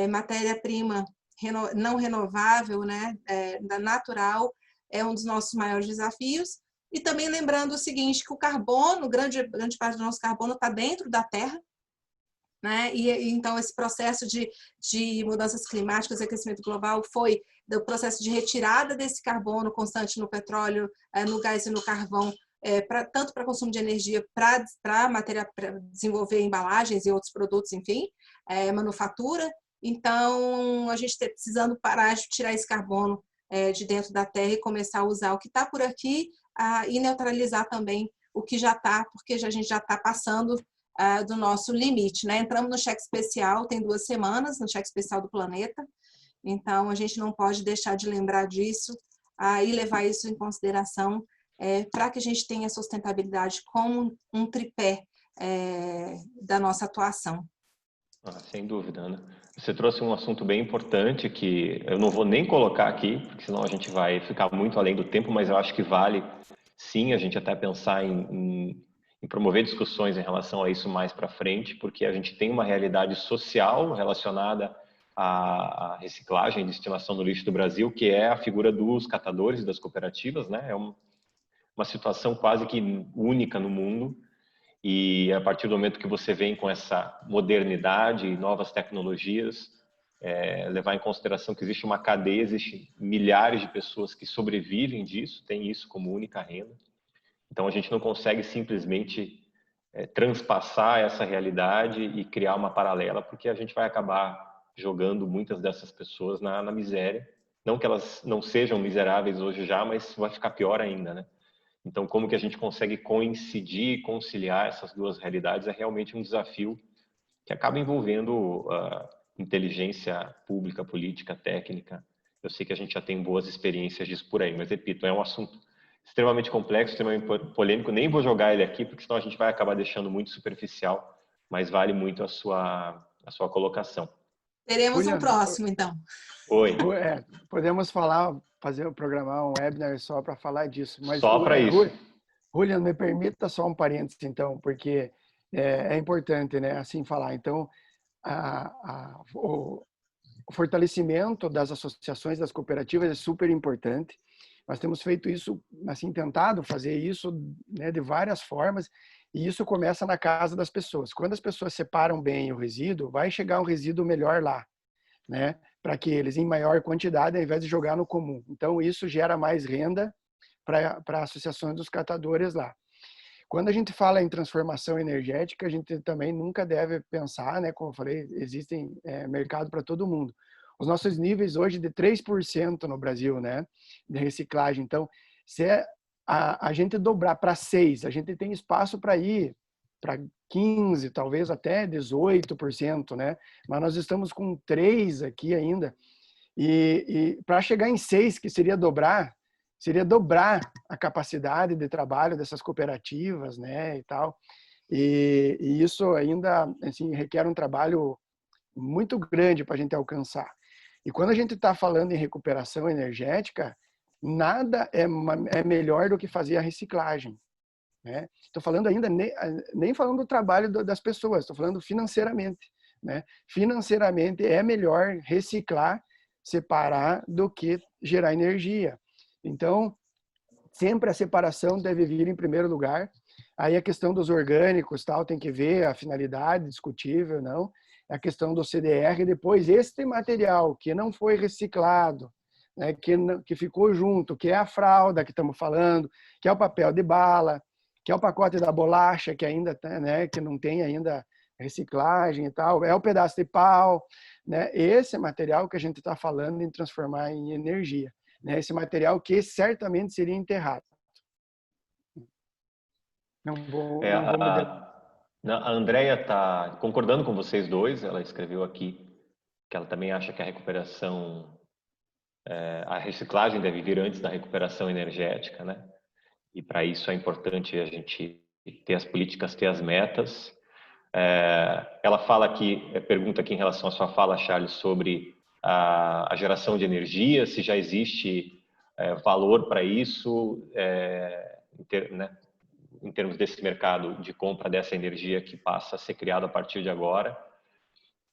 matéria-prima não renovável, né, da natural, é um dos nossos maiores desafios. E também lembrando o seguinte, que o carbono, grande parte do nosso carbono está dentro da terra, né? E então esse processo de mudanças climáticas e aquecimento global foi do processo de retirada desse carbono constante no petróleo, no gás e no carvão, tanto para consumo de energia, para desenvolver embalagens e outros produtos, enfim, manufatura. Então, a gente está precisando parar de tirar esse carbono de dentro da terra e começar a usar o que está por aqui e neutralizar também o que já está, porque a gente já está passando do nosso limite, né? Entramos no cheque especial, tem 2 semanas, no cheque especial do planeta, então a gente não pode deixar de lembrar disso e levar isso em consideração para que a gente tenha sustentabilidade como um tripé da nossa atuação. Sem dúvida, Ana. Você trouxe um assunto bem importante que eu não vou nem colocar aqui, porque senão a gente vai ficar muito além do tempo, mas eu acho que vale sim a gente até pensar em promover discussões em relação a isso mais para frente, porque a gente tem uma realidade social relacionada à reciclagem e destinação do lixo do Brasil, que é a figura dos catadores das cooperativas, né? É uma situação quase que única no mundo. E a partir do momento que você vem com essa modernidade e novas tecnologias, levar em consideração que existe uma cadeia, existem milhares de pessoas que sobrevivem disso, têm isso como única renda. Então a gente não consegue simplesmente transpassar essa realidade e criar uma paralela, porque a gente vai acabar jogando muitas dessas pessoas na miséria. Não que elas não sejam miseráveis hoje já, mas vai ficar pior ainda, né? Então, como que a gente consegue coincidir e conciliar essas duas realidades é realmente um desafio que acaba envolvendo inteligência pública, política, técnica. Eu sei que a gente já tem boas experiências disso por aí, mas, repito, é um assunto extremamente complexo, extremamente polêmico. Nem vou jogar ele aqui, porque senão a gente vai acabar deixando muito superficial, mas vale muito a sua colocação. Teremos Juliano, um próximo, então. Oi. Podemos programar um webinar só para falar disso. Mas só para isso. Julian, me permita só um parênteses, então, porque é importante, né, assim falar. Então, o fortalecimento das associações, das cooperativas é super importante. Nós temos feito isso, assim, tentado fazer isso, né, de várias formas, e isso começa na casa das pessoas. Quando as pessoas separam bem o resíduo, vai chegar um resíduo melhor lá, né, para que eles, em maior quantidade, ao invés de jogar no comum. Então, isso gera mais renda para associações dos catadores lá. Quando a gente fala em transformação energética, a gente também nunca deve pensar, né, como eu falei, existem mercado para todo mundo. Os nossos níveis hoje de 3% no Brasil, né, de reciclagem. Então, se a gente dobrar para 6, a gente tem espaço para ir para 15, talvez até 18%, né? Mas nós estamos com 3 aqui ainda. E para chegar em 6, que seria dobrar a capacidade de trabalho dessas cooperativas, né, e tal. E isso ainda, assim, requer um trabalho muito grande para a gente alcançar. E quando a gente está falando em recuperação energética, nada é melhor do que fazer a reciclagem, né? Estou falando ainda, nem falando do trabalho das pessoas, estou falando financeiramente, né? Financeiramente é melhor reciclar, separar, do que gerar energia. Então, sempre a separação deve vir em primeiro lugar. Aí a questão dos orgânicos, tal, tem que ver a finalidade, discutível, não. A questão do CDR, depois este material que não foi reciclado, né, que ficou junto, que é a fralda que estamos falando, que é o papel de bala, que é o pacote da bolacha, que ainda tá, né, que não tem ainda reciclagem e tal, é o pedaço de pau, né? Esse material que a gente está falando em transformar em energia, né? Esse material que certamente seria enterrado. Não vou me a Andrea está concordando com vocês dois. Ela escreveu aqui que ela também acha que a recuperação, a reciclagem deve vir antes da recuperação energética, né? E para isso é importante a gente ter as políticas, ter as metas. Ela fala aqui, pergunta aqui em relação à sua fala, Charles, sobre a geração de energia, se já existe valor para isso, né, em termos desse mercado de compra dessa energia que passa a ser criado a partir de agora.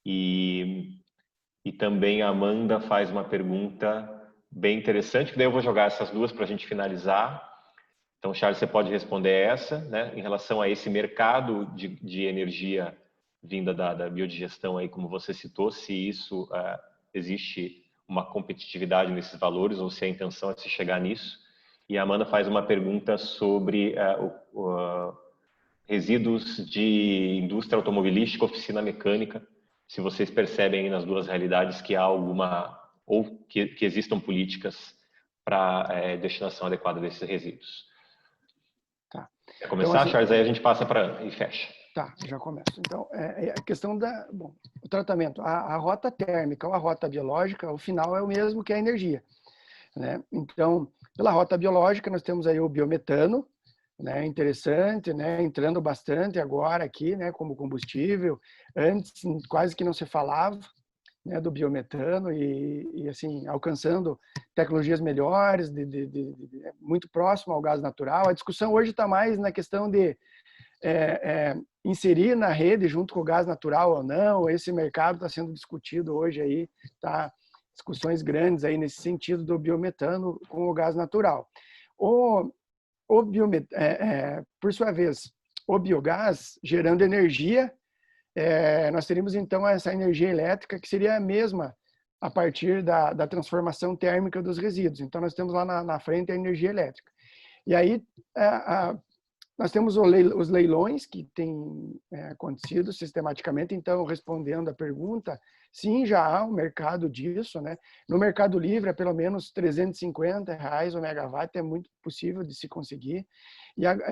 E também a Amanda faz uma pergunta bem interessante, que daí eu vou jogar essas duas para a gente finalizar. Então, Charles, você pode responder essa, né, em relação a esse mercado de energia vinda da biodigestão, aí, como você citou, se isso existe uma competitividade nesses valores ou se a intenção é se chegar nisso. E a Amanda faz uma pergunta sobre resíduos de indústria automobilística, oficina mecânica, se vocês percebem nas duas realidades que há alguma, ou que existam políticas para destinação adequada desses resíduos. Tá. Quer começar, então, assim, Charles? Aí a gente passa para e fecha. Tá, já começo. Então, a questão o tratamento, a rota térmica ou a rota biológica, o final é o mesmo que a energia, né? Então, pela rota biológica, nós temos aí o biometano, né? Interessante, né? Entrando bastante agora aqui, né? Como combustível. Antes, quase que não se falava, né? Do biometano e assim, alcançando tecnologias melhores, muito próximo ao gás natural. A discussão hoje está mais na questão de inserir na rede junto com o gás natural ou não. Esse mercado está sendo discutido hoje aí, tá? Discussões grandes aí nesse sentido do biometano com o gás natural. Por sua vez, o biogás gerando energia, nós teríamos então essa energia elétrica que seria a mesma a partir da transformação térmica dos resíduos. Então nós temos lá na frente a energia elétrica. E aí nós temos os leilões que têm acontecido sistematicamente. Então, respondendo à pergunta, sim, já há um mercado disso, né? No Mercado Livre, é pelo menos R$350 o megawatt, é muito possível de se conseguir.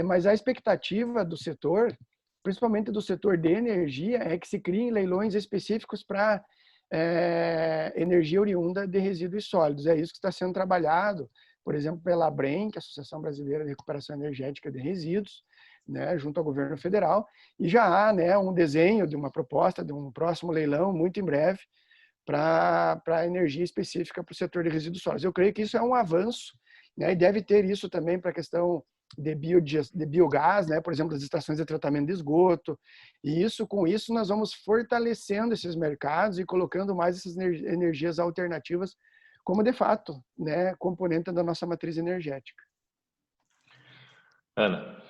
Mas a expectativa do setor, principalmente do setor de energia, é que se criem leilões específicos para energia oriunda de resíduos sólidos. É isso que está sendo trabalhado, por exemplo, pela ABREM, que é a Associação Brasileira de Recuperação Energética de Resíduos, né, junto ao governo federal, e já há, né, um desenho de uma proposta de um próximo leilão, muito em breve, para energia específica para o setor de resíduos sólidos. Eu creio que isso é um avanço, né, e deve ter isso também para a questão de biogás, né? Por exemplo, as estações de tratamento de esgoto. E com isso, nós vamos fortalecendo esses mercados e colocando mais essas energias alternativas como, de fato, né, componente da nossa matriz energética. Ana.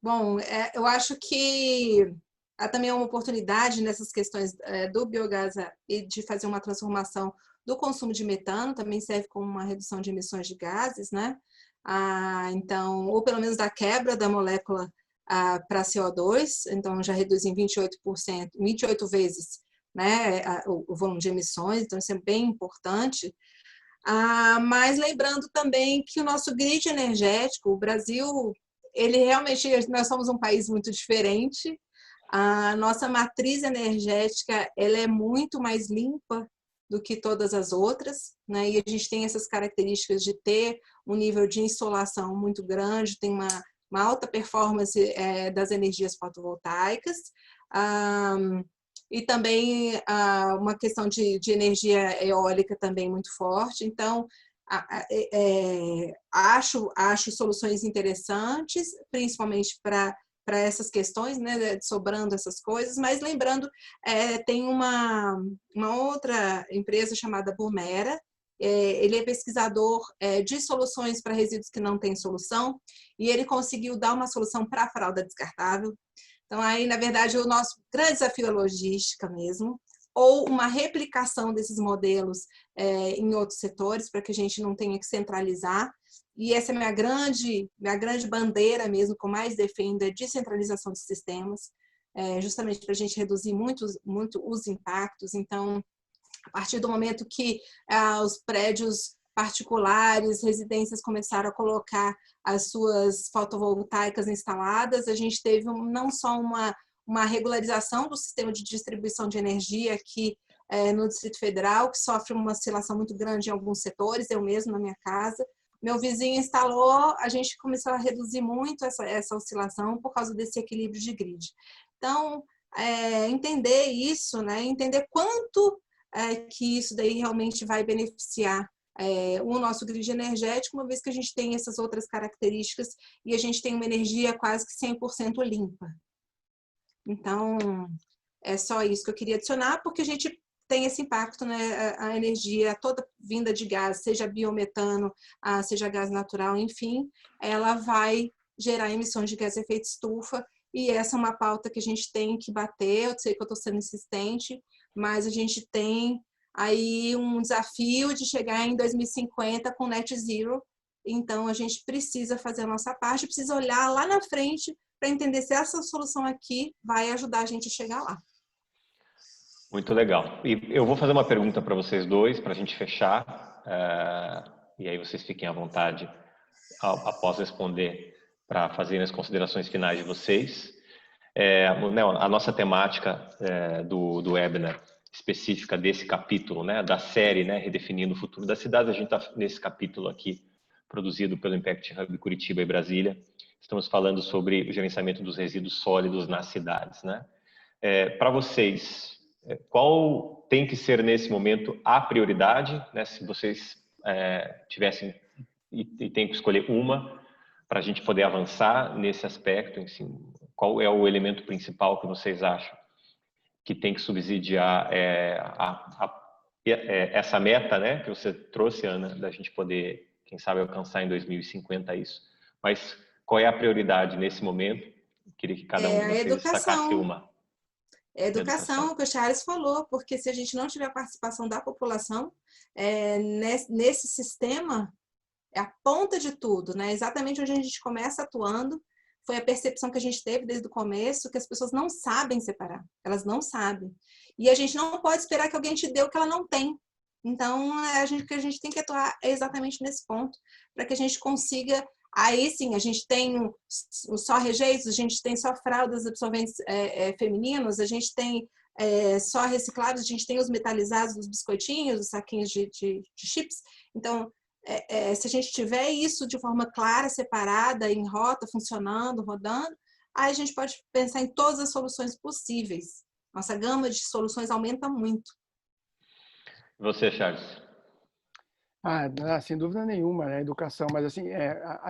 Bom, eu acho que há também uma oportunidade nessas questões do biogás e de fazer uma transformação do consumo de metano, também serve como uma redução de emissões de gases, né? Então, ou pelo menos da quebra da molécula para CO2, então já reduz em 28%, 28 vezes, né, o volume de emissões, então isso é bem importante. Mas lembrando também que o nosso grid energético, o Brasil, ele realmente, nós somos um país muito diferente, a nossa matriz energética, ela é muito mais limpa do que todas as outras, né? E a gente tem essas características de ter um nível de insolação muito grande, tem uma alta performance das energias fotovoltaicas, e também uma questão de energia eólica também muito forte. Então, acho soluções interessantes, principalmente para essas questões, né, sobrando essas coisas, mas lembrando, tem uma outra empresa chamada Bumera, ele é pesquisador de soluções para resíduos que não têm solução, e ele conseguiu dar uma solução para a fralda descartável. Então, aí, na verdade, o nosso grande desafio é logística mesmo, ou uma replicação desses modelos em outros setores, para que a gente não tenha que centralizar. E essa é minha grande bandeira mesmo, que eu mais defendo, é descentralização de sistemas, justamente para a gente reduzir muito os impactos. Então, a partir do momento que os prédios particulares, residências começaram a colocar as suas fotovoltaicas instaladas, a gente teve não só uma regularização do sistema de distribuição de energia aqui no Distrito Federal, que sofre uma oscilação muito grande em alguns setores, eu mesmo na minha casa. Meu vizinho instalou, a gente começou a reduzir muito essa oscilação por causa desse equilíbrio de grid. Então, entender isso, né, entender quanto que isso daí realmente vai beneficiar o nosso grid energético, uma vez que a gente tem essas outras características e a gente tem uma energia quase que 100% limpa. Então, é só isso que eu queria adicionar, porque a gente tem esse impacto, né? A energia toda vinda de gás, seja biometano, seja gás natural, enfim, ela vai gerar emissões de gás de efeito estufa, e essa é uma pauta que a gente tem que bater. Eu sei que eu estou sendo insistente, mas a gente tem aí um desafio de chegar em 2050 com net zero, então a gente precisa fazer a nossa parte, precisa olhar lá na frente para entender se essa solução aqui vai ajudar a gente a chegar lá. Muito legal. E eu vou fazer uma pergunta para vocês dois, para a gente fechar, e aí vocês fiquem à vontade, após responder, para fazerem as considerações finais de vocês. A nossa temática do webinar específica desse capítulo, né, da série, né, Redefinindo o Futuro das Cidades, a gente está nesse capítulo aqui, produzido pelo Impact Hub Curitiba e Brasília. Estamos falando sobre o gerenciamento dos resíduos sólidos nas cidades, né? Para vocês, qual tem que ser nesse momento a prioridade, né? Se vocês tivessem e tem que escolher uma para a gente poder avançar nesse aspecto, assim, qual é o elemento principal que vocês acham que tem que subsidiar essa meta, né, que você trouxe, Ana, da gente poder, quem sabe, alcançar em 2050 isso. Mas qual é a prioridade nesse momento? Eu queria que cada um de vocês destacasse uma. É a educação, que o Charles falou, porque se a gente não tiver a participação da população nesse sistema, é a ponta de tudo, né? Exatamente onde a gente começa atuando, foi a percepção que a gente teve desde o começo, que as pessoas não sabem separar, elas não sabem. E a gente não pode esperar que alguém te dê o que ela não tem. Então, o que a gente tem que atuar é exatamente nesse ponto, para que a gente consiga. Aí sim, a gente tem só rejeitos, a gente tem só fraldas absorventes femininos, a gente tem só reciclados, a gente tem os metalizados dos biscoitinhos, os saquinhos de chips. Então, se a gente tiver isso de forma clara, separada, em rota, funcionando, rodando, aí a gente pode pensar em todas as soluções possíveis. Nossa gama de soluções aumenta muito. Você, Charles? Sem dúvida nenhuma, né? Educação, mas assim,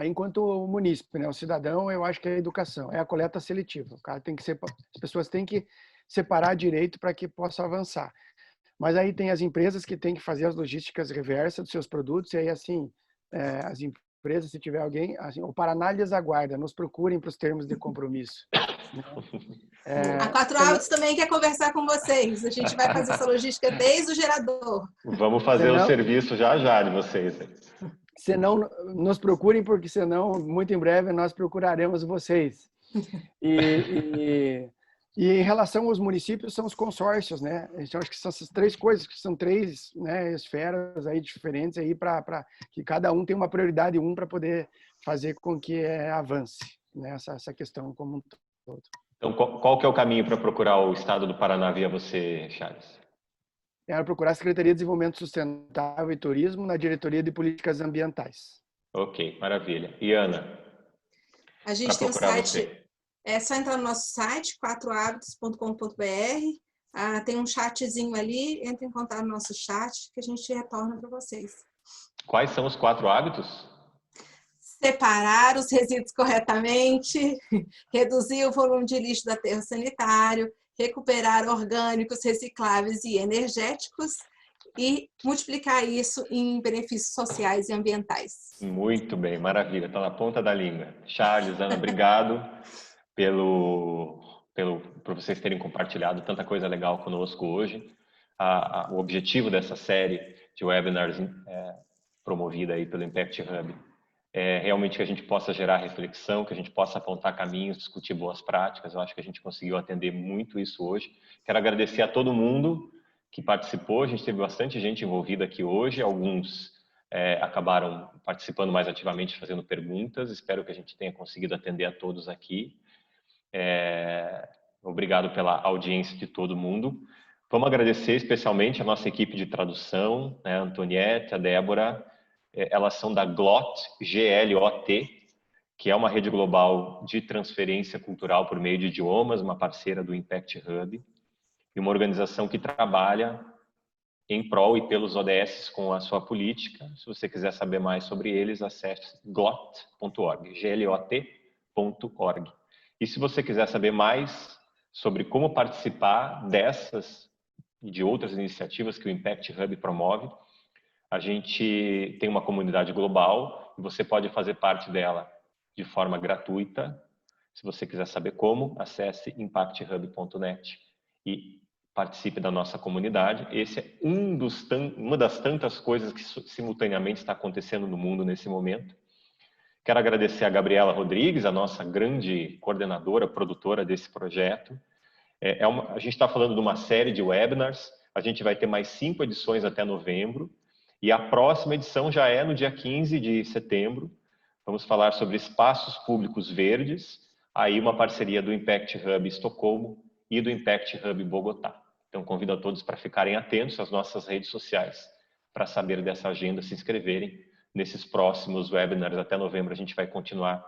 enquanto o munícipe, né? O cidadão, eu acho que é a educação, é a coleta seletiva. O cara tem que as pessoas têm que separar direito para que possa avançar. Mas aí tem as empresas que têm que fazer as logísticas reversas dos seus produtos, e aí, assim, as empresas, se tiver alguém, assim, o Paraná lhes aguarda, nos procurem para os termos de compromisso. A Quatro Hábitos também quer conversar com vocês. A gente vai fazer essa logística desde o gerador. Vamos fazer o serviço já de vocês. Senão, nos procurem, porque senão, muito em breve, nós procuraremos vocês. E em relação aos municípios, são os consórcios, né? Então, acho que são essas três coisas, que são três, né, esferas aí diferentes aí para que cada um tenha uma prioridade para poder fazer com que avance, né, essa questão como um todo. Então, qual que é o caminho para procurar o Estado do Paraná via você, Charles? É procurar a Secretaria de Desenvolvimento Sustentável e Turismo na Diretoria de Políticas Ambientais. Ok, maravilha. E Ana? A gente tem um site, é só entrar no nosso site, quatrohábitos.com.br, tem um chatzinho ali, entre em contato no nosso chat que a gente retorna para vocês. Quais são os 4 hábitos? Separar os resíduos corretamente, reduzir o volume de lixo do aterro sanitário, recuperar orgânicos, recicláveis e energéticos e multiplicar isso em benefícios sociais e ambientais. Muito bem, maravilha, está na ponta da língua. Charles, Ana, obrigado por vocês terem compartilhado tanta coisa legal conosco hoje. O objetivo dessa série de webinars promovida aí pelo Impact Hub é realmente que a gente possa gerar reflexão, que a gente possa apontar caminhos, discutir boas práticas. Eu acho que a gente conseguiu atender muito isso hoje. Quero agradecer a todo mundo que participou. A gente teve bastante gente envolvida aqui hoje. Alguns acabaram participando mais ativamente, fazendo perguntas. Espero que a gente tenha conseguido atender a todos aqui. Obrigado pela audiência de todo mundo. Vamos agradecer especialmente a nossa equipe de tradução, né, a Antoniette, a Débora. Elas são da GLOT, G-L-O-T, que é uma rede global de transferência cultural por meio de idiomas, uma parceira do Impact Hub, e uma organização que trabalha em prol e pelos ODS com a sua política. Se você quiser saber mais sobre eles, acesse glot.org, glot.org. E se você quiser saber mais sobre como participar dessas e de outras iniciativas que o Impact Hub promove, a gente tem uma comunidade global e você pode fazer parte dela de forma gratuita. Se você quiser saber como, acesse impacthub.net e participe da nossa comunidade. Esse é uma das tantas coisas que simultaneamente está acontecendo no mundo nesse momento. Quero agradecer a Gabriela Rodrigues, a nossa grande coordenadora, produtora desse projeto. A gente está falando de uma série de webinars. A gente vai ter mais 5 edições até novembro. E a próxima edição já é no dia 15 de setembro. Vamos falar sobre espaços públicos verdes, aí uma parceria do Impact Hub Estocolmo e do Impact Hub Bogotá. Então, convido a todos para ficarem atentos às nossas redes sociais para saber dessa agenda, se inscreverem. Nesses próximos webinars até novembro, a gente vai continuar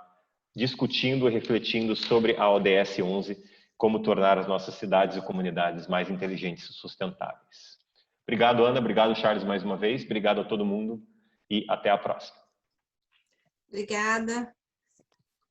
discutindo e refletindo sobre a ODS 11, como tornar as nossas cidades e comunidades mais inteligentes e sustentáveis. Obrigado, Ana. Obrigado, Charles, mais uma vez. Obrigado a todo mundo e até a próxima. Obrigada.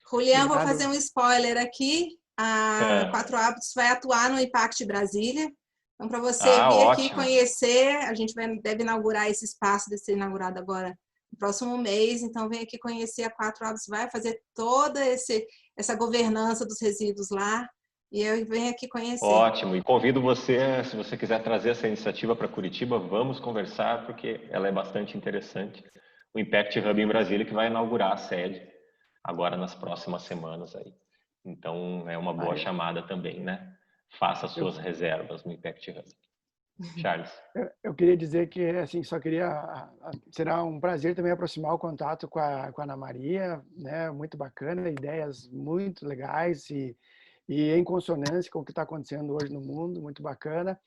Julián, vou fazer um spoiler aqui. A Quatro Hábitos vai atuar no Impact Brasília. Então, para você vir aqui conhecer, a gente deve inaugurar esse espaço, deve ser inaugurado agora no próximo mês. Então, vem aqui conhecer a Quatro Hábitos, vai fazer toda essa governança dos resíduos lá. E eu venho aqui conhecer. Ótimo. E convido você, se você quiser trazer essa iniciativa para Curitiba, vamos conversar, porque ela é bastante interessante. O Impact Hub em Brasília, que vai inaugurar a sede agora nas próximas semanas aí. Então, é uma boa chamada também, né? Faça as suas reservas no Impact Hub. Charles. Eu queria dizer que, assim, será um prazer também aproximar o contato com a Ana Maria, né? Muito bacana, ideias muito legais e em consonância com o que está acontecendo hoje no mundo, muito bacana.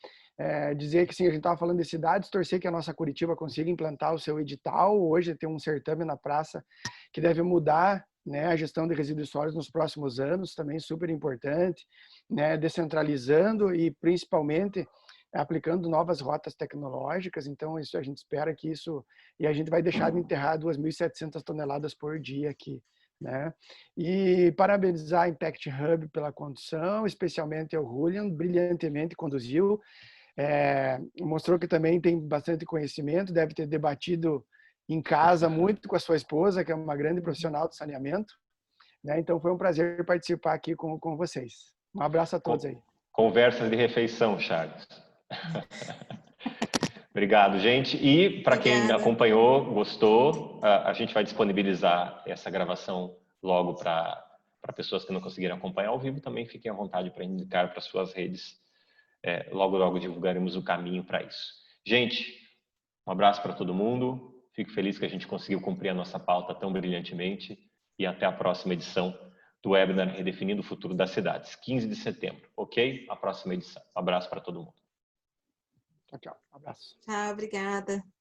Dizer que sim, a gente estava falando de cidades, torcer que a nossa Curitiba consiga implantar o seu edital. Hoje tem um certame na praça que deve mudar, né, a gestão de resíduos sólidos nos próximos anos, também super importante, né, descentralizando e principalmente aplicando novas rotas tecnológicas. Então, isso a gente espera que isso... E a gente vai deixar de enterrar 2.700 toneladas por dia aqui, né? E parabenizar a Impact Hub pela condução, especialmente ao Julian, brilhantemente conduziu. Mostrou que também tem bastante conhecimento, deve ter debatido em casa muito com a sua esposa, que é uma grande profissional de saneamento, né? Então, foi um prazer participar aqui com vocês. Um abraço a todos aí. Conversas de refeição, Charles. Obrigado, gente. E para quem acompanhou, gostou, a gente vai disponibilizar essa gravação logo para pessoas que não conseguiram acompanhar ao vivo. Também fiquem à vontade para indicar para suas redes. Logo, logo divulgaremos o caminho para isso. Gente, um abraço para todo mundo. Fico feliz que a gente conseguiu cumprir a nossa pauta tão brilhantemente. E até a próxima edição do webinar Redefinindo o Futuro das Cidades, 15 de setembro, ok? A próxima edição. Um abraço para todo mundo. Tchau, tchau. Um abraço. Tchau, obrigada.